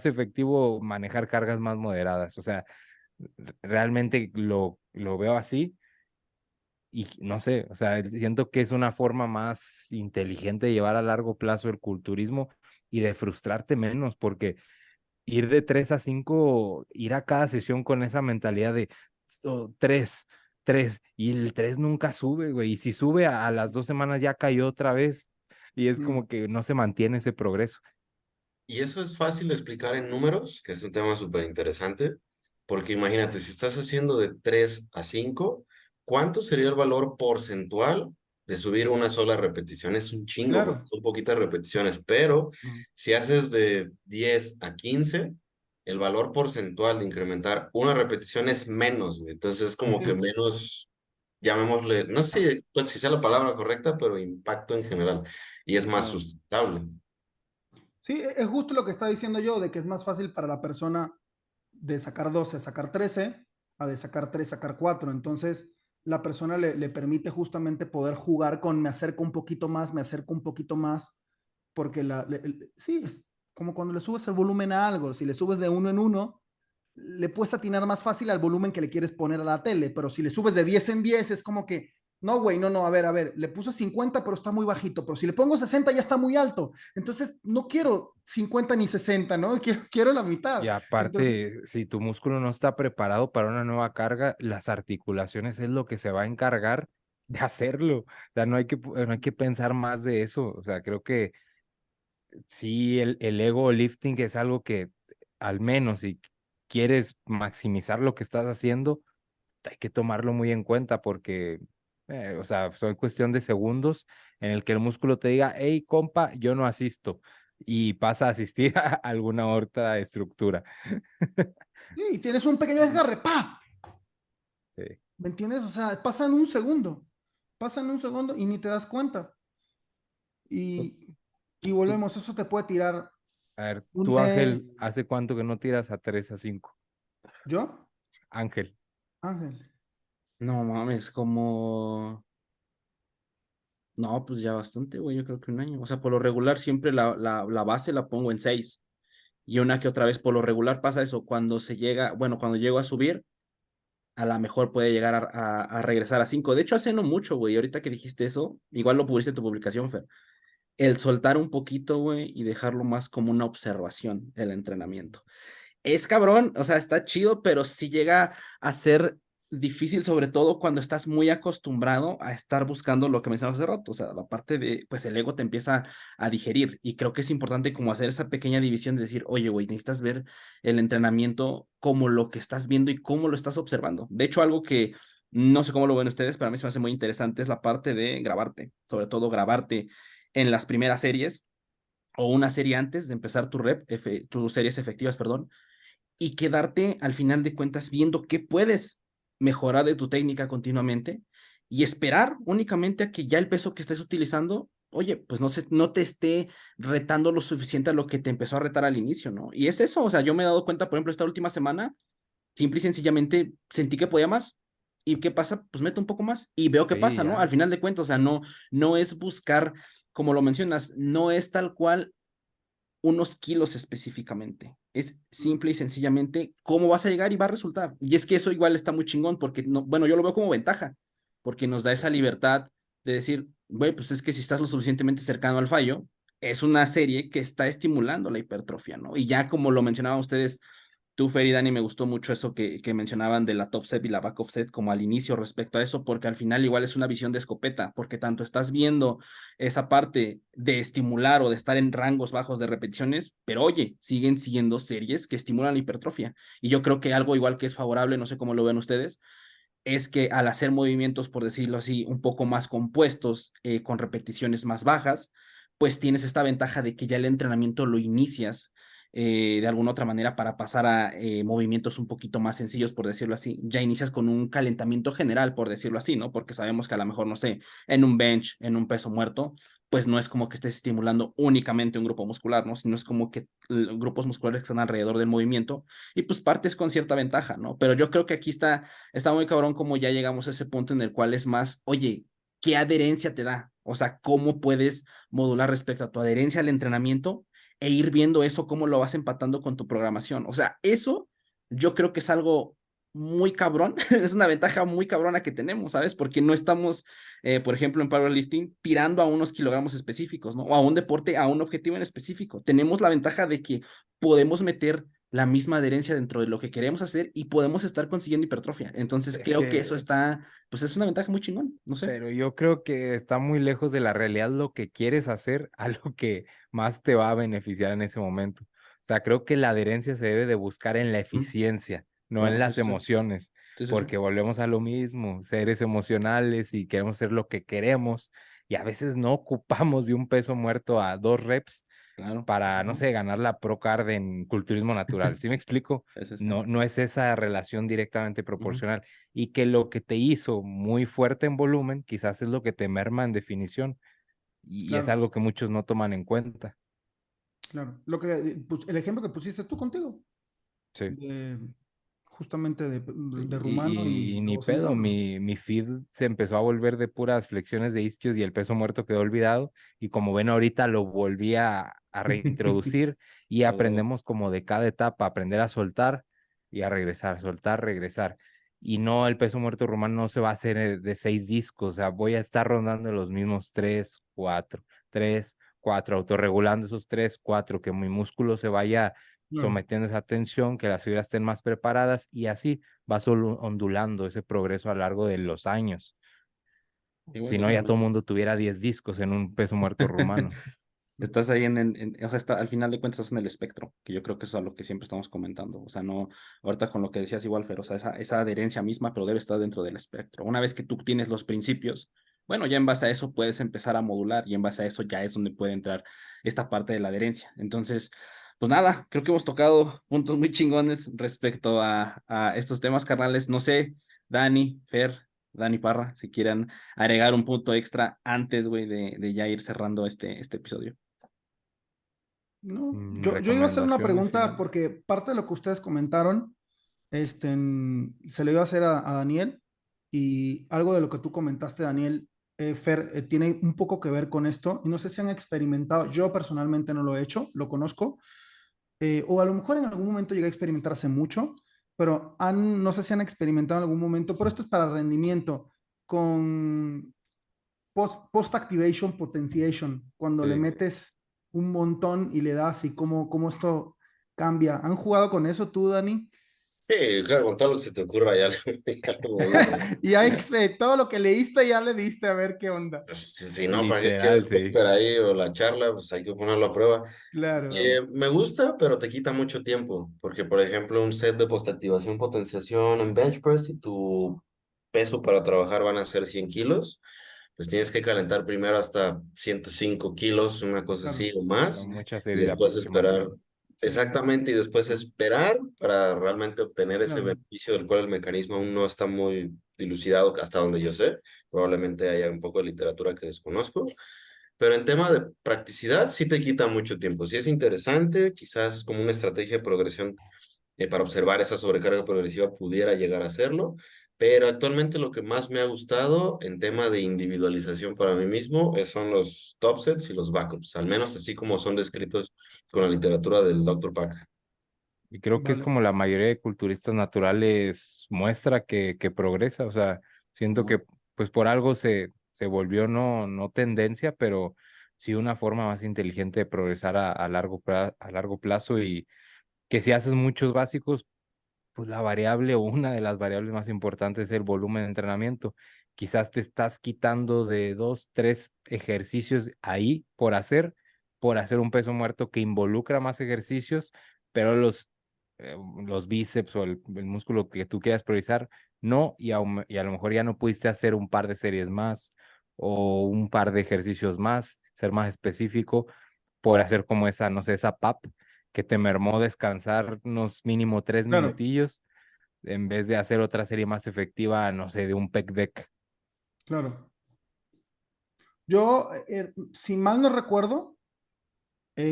Speaker 4: efectivo manejar cargas más moderadas. O sea, realmente lo veo así y no sé, o sea, siento que es una forma más inteligente de llevar a largo plazo el culturismo y de frustrarte menos, porque ir de 3 a 5, ir a cada sesión con esa mentalidad de 3, 3, y el 3 nunca sube, güey, y si sube a las 2 semanas ya cayó otra vez, y es
Speaker 3: Mm.
Speaker 4: como que no se mantiene ese progreso.
Speaker 2: Y eso es fácil de explicar en números, que es un tema súper interesante, porque imagínate, si estás haciendo de 3 a 5, ¿cuánto sería el valor porcentual de subir una sola repetición? Es un chingo, porque
Speaker 3: Claro.
Speaker 2: son poquitas repeticiones, pero
Speaker 4: Mm.
Speaker 2: si haces de 10 a 15, el valor porcentual de incrementar una repetición es menos, güey. Entonces es como que
Speaker 3: Sí.
Speaker 2: menos, llamémosle, no sé pues, si sea la palabra correcta, pero impacto en general. Y es más
Speaker 3: Claro.
Speaker 2: sustentable.
Speaker 3: Sí, es justo lo que estaba diciendo yo, de que es más fácil para la persona de sacar 12 a sacar 13, a de sacar 3 a sacar 4. Entonces, la persona le permite justamente poder jugar con me acerco un poquito más, me acerco un poquito más, porque sí, es como cuando le subes el volumen a algo. Si le subes de uno en uno, le puedes atinar más fácil al volumen que le quieres poner a la tele, pero si le subes de 10 en 10 es como que, no, güey, no, a ver, le puse 50 pero está muy bajito, pero si le pongo 60 ya está muy alto, entonces no quiero 50 ni 60, ¿no? Quiero la mitad.
Speaker 4: Y
Speaker 3: Entonces,
Speaker 4: aparte, si tu músculo no está preparado para una nueva carga, las articulaciones es lo que se va a encargar de hacerlo. O sea, no hay que pensar más de eso. O sea, creo que sí, el ego lifting es algo que, al menos si quieres maximizar lo que estás haciendo, hay que tomarlo muy en cuenta porque, o sea, son cuestión de segundos en el que el músculo te diga, hey, compa, yo no asisto, y pasa a asistir a alguna otra estructura.
Speaker 3: sí, tienes un pequeño desgarre, ¡pa!
Speaker 4: Sí.
Speaker 3: ¿Me entiendes? O sea, pasan un segundo y ni te das cuenta. Y, y
Speaker 4: Tú-
Speaker 3: volvemos, eso te puede tirar
Speaker 4: A ver,
Speaker 3: un
Speaker 4: tú, Ángel,
Speaker 3: mes.
Speaker 4: ¿hace cuánto que no tiras a 3 a 5?
Speaker 3: ¿Yo?
Speaker 4: Ángel,
Speaker 3: Ángel.
Speaker 1: No mames, como... No, pues ya bastante, güey, yo creo que un año. O sea, por lo regular siempre la base la pongo en 6. Y una que otra vez por lo regular pasa eso. Cuando se llega, bueno, cuando llego a subir, a lo mejor puede llegar a regresar a 5. De hecho, hace no mucho, güey. Ahorita que dijiste eso, igual lo publicaste en tu publicación, Fer. El soltar un poquito, güey, y dejarlo más como una observación, el entrenamiento. Es cabrón, o sea, está chido, pero sí llega a ser difícil, sobre todo cuando estás muy acostumbrado a estar buscando lo que mencionabas hace rato, o sea, la parte de, pues el ego te empieza a digerir y creo que es importante como hacer esa pequeña división de decir, oye, güey, necesitas ver el entrenamiento como lo que estás viendo y cómo lo estás observando. De hecho, algo que no sé cómo lo ven ustedes, pero a mí se me hace muy interesante es la parte de grabarte, sobre todo grabarte en las primeras series o una serie antes de empezar tus series efectivas, perdón, y quedarte al final de cuentas viendo qué puedes mejorar de tu técnica continuamente y esperar únicamente a que ya el peso que estés utilizando, oye, pues no te esté retando lo suficiente a lo que te empezó a retar al inicio, ¿no? Y es eso, o sea, yo me he dado cuenta, por ejemplo, esta última semana, simple y sencillamente sentí que podía más. ¿Y qué pasa? Pues meto un poco más y veo qué
Speaker 4: sí,
Speaker 1: pasa, ¿no? Al
Speaker 4: ya.
Speaker 1: final de cuentas, o sea, no es buscar, como lo mencionas, no es tal cual unos kilos específicamente. Es simple y sencillamente cómo vas a llegar y va a resultar. Y es que eso igual está muy chingón porque, no, bueno, yo lo veo como ventaja, porque nos da esa libertad de decir, güey, pues es que si estás lo suficientemente cercano al fallo, es una serie que está estimulando la hipertrofia, ¿no? Y ya como lo mencionaban ustedes, tú, Fer y Dani, me gustó mucho eso que mencionaban de la top set y la back of set como al inicio respecto a eso, porque al final igual es una visión de escopeta, porque tanto estás viendo esa parte de estimular o de estar en rangos bajos de repeticiones, pero oye, siguen siendo series que estimulan la hipertrofia. Y yo creo que algo igual que es favorable, no sé cómo lo ven ustedes, es que al hacer movimientos, por decirlo así, un poco más compuestos, con repeticiones más bajas, pues tienes esta ventaja de que ya el entrenamiento lo inicias de alguna otra manera para pasar a movimientos un poquito más sencillos, por decirlo así. Ya inicias con un calentamiento general, por decirlo así, ¿no? Porque sabemos que a lo mejor, no sé, en un bench, en un peso muerto, pues no es como que estés estimulando únicamente un grupo muscular, ¿no? Sino es como que grupos musculares que están alrededor del movimiento y pues partes con cierta ventaja, ¿no? Pero yo creo que aquí está muy cabrón como ya llegamos a ese punto en el cual es más, oye, ¿qué adherencia te da? O sea, ¿cómo puedes modular respecto a tu adherencia al entrenamiento e ir viendo eso, cómo lo vas empatando con tu programación? O sea, eso yo creo que es algo muy cabrón, es una ventaja muy cabrona que tenemos, ¿sabes? Porque no estamos, por ejemplo, en powerlifting tirando a unos kilogramos específicos, ¿no? O a un deporte, a un objetivo en específico. Tenemos la ventaja de que podemos meter la misma adherencia dentro de lo que queremos hacer y podemos estar consiguiendo hipertrofia. Entonces
Speaker 4: Es
Speaker 1: creo que eso
Speaker 4: que,
Speaker 1: está, pues es una ventaja muy chingón, no sé.
Speaker 4: pero yo creo que está muy lejos de la realidad lo que quieres hacer a lo que más te va a beneficiar en ese momento. O sea, creo que la adherencia se debe de buscar en la
Speaker 1: Mm,
Speaker 4: eficiencia, no en
Speaker 1: claro, sí,
Speaker 4: las
Speaker 1: sí, sí.
Speaker 4: emociones,
Speaker 1: Sí, sí, sí.
Speaker 4: porque volvemos a lo mismo, seres emocionales y queremos hacer lo que queremos y a veces no ocupamos de un peso muerto a 2 reps,
Speaker 1: Claro.
Speaker 4: para, no
Speaker 1: Ujú.
Speaker 4: sé, ganar la Pro Card en culturismo natural. ¿Sí me explico?
Speaker 1: Es ese.
Speaker 4: No es esa relación directamente
Speaker 1: Ujú.
Speaker 4: proporcional. Y que lo que te hizo muy fuerte en volumen, quizás es lo que te merma en definición. Y es
Speaker 3: Claro,
Speaker 4: algo que muchos no toman en cuenta.
Speaker 3: claro. El ejemplo que pusiste tú contigo,
Speaker 4: Sí.
Speaker 3: de, justamente de rumano
Speaker 4: Y
Speaker 3: y
Speaker 4: ni
Speaker 3: luego
Speaker 4: pedo,
Speaker 3: sentado.
Speaker 4: mi feed se empezó a volver de puras flexiones de isquios y el peso muerto quedó olvidado. Y como ven ahorita lo volví a reintroducir y
Speaker 1: A huevo.
Speaker 4: aprendemos como de cada etapa, aprender a soltar y a regresar, soltar, regresar. Y no, el peso muerto rumano no se va a hacer de 6 discos, o sea, voy a estar rondando los mismos 3, 4, autorregulando esos 3, 4, que mi músculo se vaya
Speaker 3: Claro.
Speaker 4: sometiendo esa tensión, que las fibras estén más preparadas y así va solo ondulando ese progreso a lo largo de los años.
Speaker 1: Sí, güey,
Speaker 4: Si no, ya todo el
Speaker 1: totalmente.
Speaker 4: mundo tuviera 10 discos en un peso muerto rumano.
Speaker 1: Estás ahí o sea, al final de cuentas estás en el espectro, que yo creo que eso es a lo que siempre estamos comentando. O sea, no, ahorita con lo que decías igual, Fer, o sea, esa adherencia misma, pero debe estar dentro del espectro. Una vez que tú tienes los principios, bueno, ya en base a eso puedes empezar a modular y en base a eso ya es donde puede entrar esta parte de la adherencia. Entonces, pues nada, creo que hemos tocado puntos muy chingones respecto a estos temas, carnales. No sé, Dani, Fer, Dani Parra, si quieran agregar un punto extra antes, güey, de ya ir cerrando este episodio.
Speaker 3: No, yo iba a hacer una
Speaker 4: Recomendaciones
Speaker 3: pregunta
Speaker 4: finales.
Speaker 3: porque parte de lo que ustedes comentaron, se lo iba a hacer a Daniel y algo de lo que tú comentaste, Daniel, Fer, tiene un poco que ver con esto y no sé si han experimentado, yo personalmente no lo he hecho, lo conozco, o a lo mejor en algún momento llegué a experimentar hace mucho, pero no sé si han experimentado en algún momento, pero esto es para rendimiento, con post-activation potentiation, cuando le
Speaker 4: Sí.
Speaker 3: metes un montón y le das y cómo esto cambia. ¿Han jugado con eso tú, Dani?
Speaker 2: Sí, claro, con todo lo que se te ocurra, ya, ya lo voy a...
Speaker 3: Y ya todo lo que leíste ya le diste a ver qué onda.
Speaker 2: Pues, si no, ¿para qué
Speaker 4: Literal,
Speaker 2: quieres el
Speaker 4: sí.
Speaker 2: paper ahí o la charla? Pues hay que ponerlo a prueba.
Speaker 3: Claro,
Speaker 2: Me gusta, pero te quita mucho tiempo, porque por ejemplo un set de postactivación, potenciación en bench press y tu peso para trabajar van a ser 100 kilos, pues tienes que calentar primero hasta 105 kilos, una cosa así
Speaker 3: claro,
Speaker 2: o más,
Speaker 4: Son muchas
Speaker 2: y
Speaker 4: series de
Speaker 2: después esperar,
Speaker 4: aproximación.
Speaker 3: sí,
Speaker 2: exactamente, y después esperar para realmente obtener ese
Speaker 3: claro,
Speaker 2: beneficio del cual el mecanismo aún no está muy dilucidado hasta donde yo sé, probablemente haya un poco de literatura que desconozco. Pero en tema de practicidad sí te quita mucho tiempo. Sí es interesante, quizás como una estrategia de progresión para observar esa sobrecarga progresiva pudiera llegar a hacerlo, pero actualmente lo que más me ha gustado en tema de individualización para mí mismo son los top sets y los backups, al menos así como son descritos con la literatura del Dr. Pack.
Speaker 4: Y creo que es
Speaker 3: vale.
Speaker 4: como la mayoría de culturistas naturales muestra que progresa. O sea, siento
Speaker 1: Ujú.
Speaker 4: que pues por algo se volvió no tendencia, pero sí una forma más inteligente de progresar a largo plazo y que si haces muchos básicos, pues la variable o una de las variables más importantes es el volumen de entrenamiento. Quizás te estás quitando de 2, 3 ejercicios ahí por hacer un peso muerto que involucra más ejercicios, pero los bíceps o el músculo que tú quieras priorizar, no, y a lo mejor ya no pudiste hacer un par de series más o un par de ejercicios más, ser más específico por hacer como esa, no sé, esa PAP que te mermó descansar unos mínimo 3
Speaker 3: Claro,
Speaker 4: minutillos en vez de hacer otra serie más efectiva, no sé, de un pec deck.
Speaker 3: claro. Yo, si mal no recuerdo,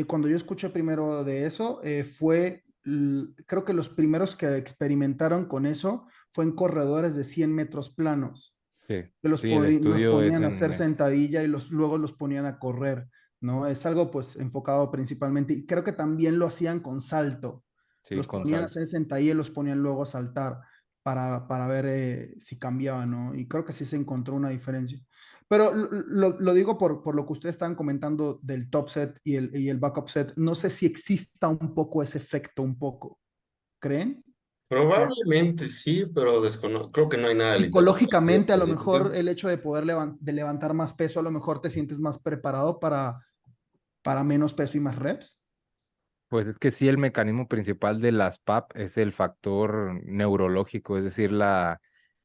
Speaker 3: cuando yo escuché primero de eso, creo que los primeros que experimentaron con eso fue en corredores de 100 metros planos,
Speaker 4: Sí,
Speaker 3: que
Speaker 4: sí, el
Speaker 3: los
Speaker 4: estudio es
Speaker 3: ponían a hacer
Speaker 4: en eso.
Speaker 3: sentadilla y luego los ponían a correr, ¿no? Es algo pues enfocado principalmente, y creo que también lo hacían con salto,
Speaker 4: Sí,
Speaker 3: los
Speaker 4: con
Speaker 3: ponían a
Speaker 4: salto.
Speaker 3: hacer sentadilla y los ponían luego a saltar para ver si cambiaban, ¿no? Y creo que sí se encontró una diferencia. Pero lo digo por lo que ustedes estaban comentando del top set y el backup set. No sé si exista un poco ese efecto, un poco. ¿Creen? Que hay
Speaker 2: Probablemente
Speaker 3: eso.
Speaker 2: sí, pero creo que no hay nada de literatura
Speaker 3: Psicológicamente, a lo
Speaker 2: específica.
Speaker 3: mejor el hecho de poder de levantar más peso, a lo mejor te sientes más preparado para menos peso y más reps.
Speaker 4: Pues es que sí, el mecanismo principal de las PAP es el factor neurológico, es decir,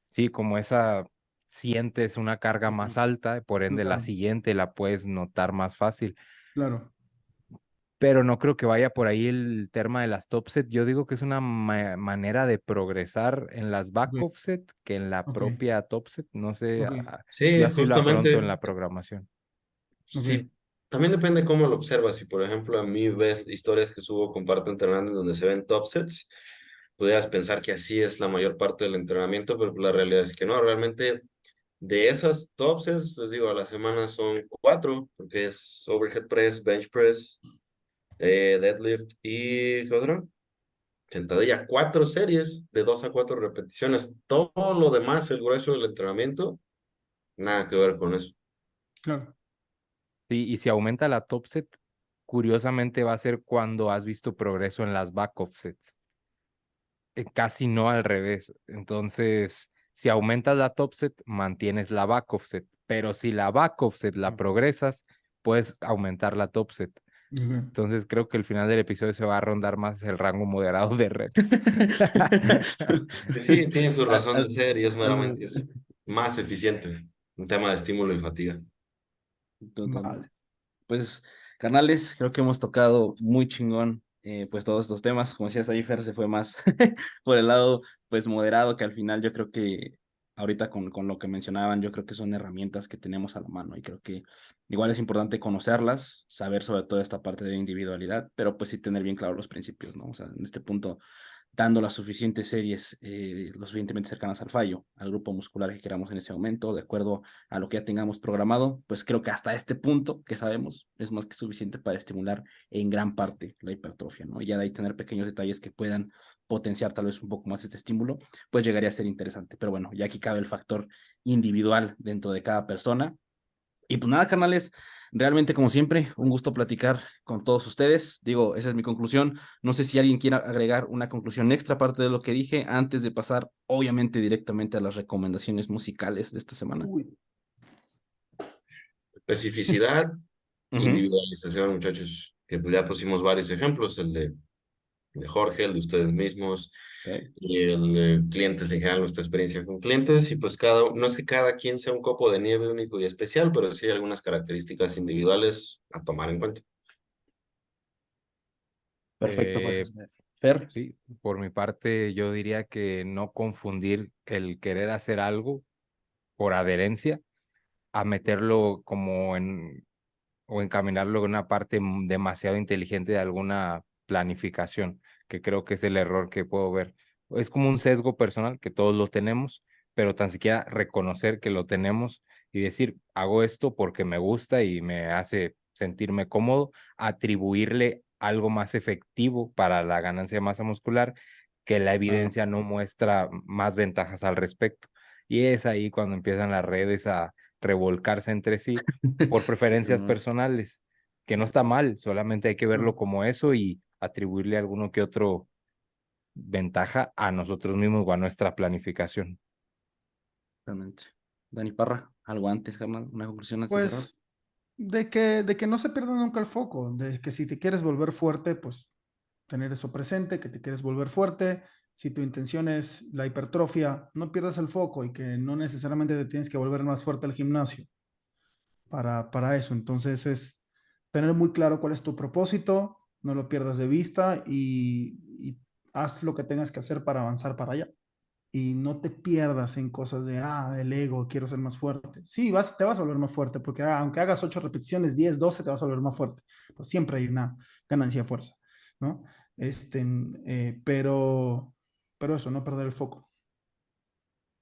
Speaker 4: sí, como esa sientes una carga más
Speaker 3: Ujú.
Speaker 4: alta, por ende la
Speaker 3: Claro,
Speaker 4: siguiente la puedes notar más fácil.
Speaker 3: claro.
Speaker 4: pero no creo que vaya por ahí el tema de las top set. Yo digo que es una manera de progresar en las back
Speaker 3: Ok,
Speaker 4: offset que en la
Speaker 3: ok,
Speaker 4: propia top set. No sé,
Speaker 3: ok,
Speaker 2: Sí,
Speaker 4: yo así lo afronto en
Speaker 2: justamente,
Speaker 4: la programación.
Speaker 3: ok.
Speaker 2: sí, también depende cómo lo observas. Si, por ejemplo, a mí ves historias que subo con Parto Entrenando donde se ven top sets, pudieras pensar que así es la mayor parte del entrenamiento, pero la realidad es que no, realmente de esas top sets, les digo, a la semana son 4, porque es overhead press, bench press, deadlift y ¿qué otro? Sentadilla, 4 series de 2 a 4 repeticiones. Todo lo demás, el grueso del entrenamiento, nada que ver con eso.
Speaker 3: Claro.
Speaker 4: Sí, y si aumenta la top set, curiosamente va a ser cuando has visto progreso en las back offsets. Casi no al revés. Entonces, si aumentas la top set, mantienes la back offset. Pero si la back offset la progresas, puedes aumentar la top set.
Speaker 3: Ok.
Speaker 4: Entonces, creo que el final del episodio se va a rondar más el rango moderado de reps.
Speaker 2: Sí, tiene su
Speaker 1: Al-
Speaker 2: razón de
Speaker 1: al-
Speaker 2: ser y es
Speaker 1: al-
Speaker 2: meramente es más eficiente en tema de estímulo y fatiga.
Speaker 3: Vale.
Speaker 1: Totalmente. Pues, carnales, creo que hemos tocado muy chingón, pues todos estos temas. Como decías ahí, Fer se fue más por el lado, pues, moderado, que al final yo creo que ahorita con lo que mencionaban, yo creo que son herramientas que tenemos a la mano y creo que igual es importante conocerlas, saber sobre todo esta parte de individualidad, pero pues sí tener bien claro los principios, ¿no? O sea, en este punto dando las suficientes series lo suficientemente cercanas al fallo, al grupo muscular que queramos en ese momento, de acuerdo a lo que ya tengamos programado, pues creo que hasta este punto que sabemos es más que suficiente para estimular en gran parte la hipertrofia, ¿no? Y ya de ahí tener pequeños detalles que puedan potenciar tal vez un poco más este estímulo, pues llegaría a ser interesante. Pero bueno, ya aquí cabe el factor individual dentro de cada persona y pues nada, carnales, realmente como siempre, un gusto platicar con todos ustedes. Digo, esa es mi conclusión. No sé si alguien quiera agregar una conclusión extra aparte de lo que dije antes de pasar, obviamente, directamente a las recomendaciones musicales de esta semana.
Speaker 3: Uy.
Speaker 2: Especificidad,
Speaker 1: Ujú.
Speaker 2: individualización, muchachos, que pues ya pusimos varios ejemplos, el de Jorge, el de ustedes mismos
Speaker 1: Ok.
Speaker 2: y el de clientes en general, nuestra experiencia con clientes. Y pues no es que cada quien sea un copo de nieve único y especial, pero sí hay algunas características individuales a tomar en cuenta.
Speaker 1: Perfecto, pues.
Speaker 4: Eh,
Speaker 1: Fer.
Speaker 4: sí, por mi parte, yo diría que no confundir el querer hacer algo por adherencia a meterlo como en o encaminarlo en una parte demasiado inteligente de alguna planificación, que creo que es el error que puedo ver. Es como un sesgo personal que todos lo tenemos, pero tan siquiera reconocer que lo tenemos y decir, hago esto porque me gusta y me hace sentirme cómodo, atribuirle algo más efectivo para la ganancia de masa muscular que la
Speaker 1: Claro.
Speaker 4: evidencia no muestra más ventajas al respecto. Y es ahí cuando empiezan las redes a revolcarse entre sí por preferencias
Speaker 1: Exactamente.
Speaker 4: personales, que no está mal, solamente hay que verlo como eso y atribuirle alguno que otro ventaja a nosotros mismos o a nuestra planificación.
Speaker 1: Exactamente. Dani Parra, algo antes, carnal, una conclusión antes de cerrar.
Speaker 3: Pues de que no se pierda nunca el foco, de que si te quieres volver fuerte, pues tener eso presente, que te quieres volver fuerte. Si tu intención es la hipertrofia, no pierdas el foco y que no necesariamente te tienes que volver más fuerte al gimnasio para eso. Entonces es tener muy claro cuál es tu propósito, no lo pierdas de vista y haz lo que tengas que hacer para avanzar para allá. Y no te pierdas en cosas de, el ego, quiero ser más fuerte. Sí, te vas a volver más fuerte, porque aunque hagas 8 repeticiones, 10 12 te vas a volver más fuerte. Pues siempre hay una ganancia de fuerza, ¿no? Este, pero eso, no perder el foco.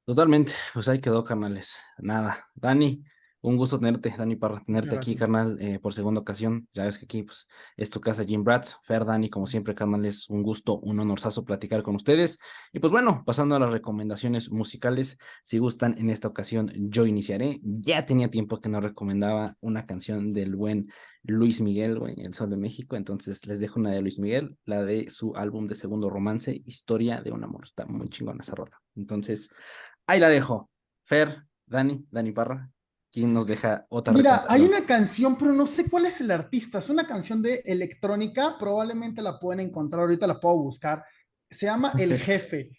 Speaker 1: Totalmente, pues ahí quedó, carnales. Nada, Dani, un gusto tenerte, Dani, para
Speaker 3: Muchas
Speaker 1: tenerte aquí,
Speaker 3: gracias.
Speaker 1: carnal, por segunda ocasión. Ya ves que aquí, pues, es tu casa, Jim Bratz. Fer, Dani, como siempre, carnales, un gusto, un honorazo platicar con ustedes. Y pues bueno, pasando a las recomendaciones musicales, si gustan, en esta ocasión yo iniciaré. Ya tenía tiempo que no recomendaba una canción del buen Luis Miguel, güey, El Sol de México. Entonces les dejo una de Luis Miguel, la de su álbum de segundo romance, Historia de un amor. Está muy chingona esa rola. Entonces, ahí la dejo. Fer, Dani Parra, ¿quién nos deja otra
Speaker 3: Mira, hay
Speaker 1: recomendación?
Speaker 3: una canción, pero no sé cuál es el artista. Es una canción de electrónica, probablemente la pueden encontrar, ahorita la puedo buscar. Se llama El Jefe.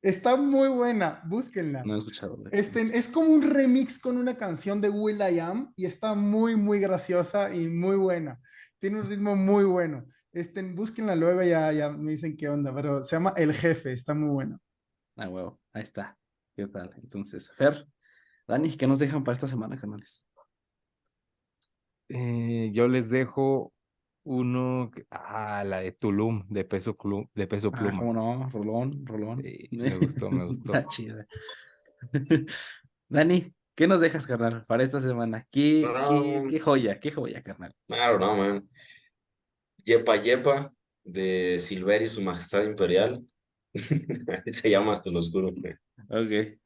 Speaker 3: Está muy buena, búsquenla.
Speaker 1: No he escuchado, güey.
Speaker 3: Es como un remix con una canción de Will.i.am y está muy, muy graciosa y muy buena. Tiene un ritmo muy bueno. Búsquenla luego, ya me dicen qué onda, pero se llama El Jefe, está muy bueno.
Speaker 1: Ah, huevo, ahí está. ¿Qué tal? Entonces, Fer, Dani, ¿qué nos dejan para esta semana, canales?
Speaker 4: Yo les dejo la de Tulum, de Peso
Speaker 1: Ah,
Speaker 4: Pluma.
Speaker 1: cómo no, Rolón, Rolón.
Speaker 4: Sí, me gustó, me gustó.
Speaker 1: Está chida. Dani, ¿qué nos dejas, carnal, para esta semana?
Speaker 2: No,
Speaker 1: Qué joya, carnal.
Speaker 2: claro, no, man. Yepa Yepa de Silverio y su Majestad Imperial. Se llama hasta lo oscuro.
Speaker 1: Ok.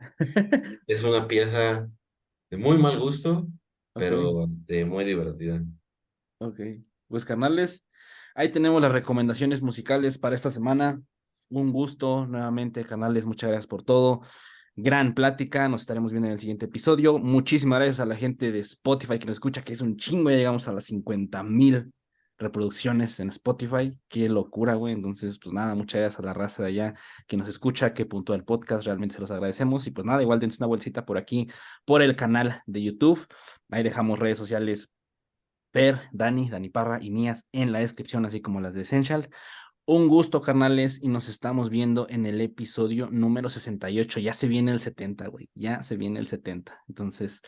Speaker 2: Es una pieza de muy mal gusto,
Speaker 1: Ok,
Speaker 2: pero muy divertida.
Speaker 1: ok. Pues, carnales, ahí tenemos las recomendaciones musicales para esta semana. Un gusto nuevamente, canales. Muchas gracias por todo. Gran plática. Nos estaremos viendo en el siguiente episodio. Muchísimas gracias a la gente de Spotify que nos escucha, que es un chingo. Ya llegamos a las 50,000 reproducciones en Spotify. Qué locura, güey. Entonces, pues nada, muchas gracias a la raza de allá que nos escucha, que puntúa el podcast. Realmente se los agradecemos. Y pues nada, igual dense una bolsita por aquí, por el canal de YouTube. Ahí dejamos redes sociales. Dani Parra y mías en la descripción, así como las de Essential. Un gusto, carnales, y nos estamos viendo en el episodio número 68. Ya se viene el 70, güey. Ya se viene el 70. Entonces,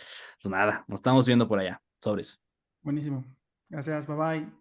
Speaker 1: pues nada, nos estamos viendo por allá. Sobres.
Speaker 3: Buenísimo. Gracias, bye bye.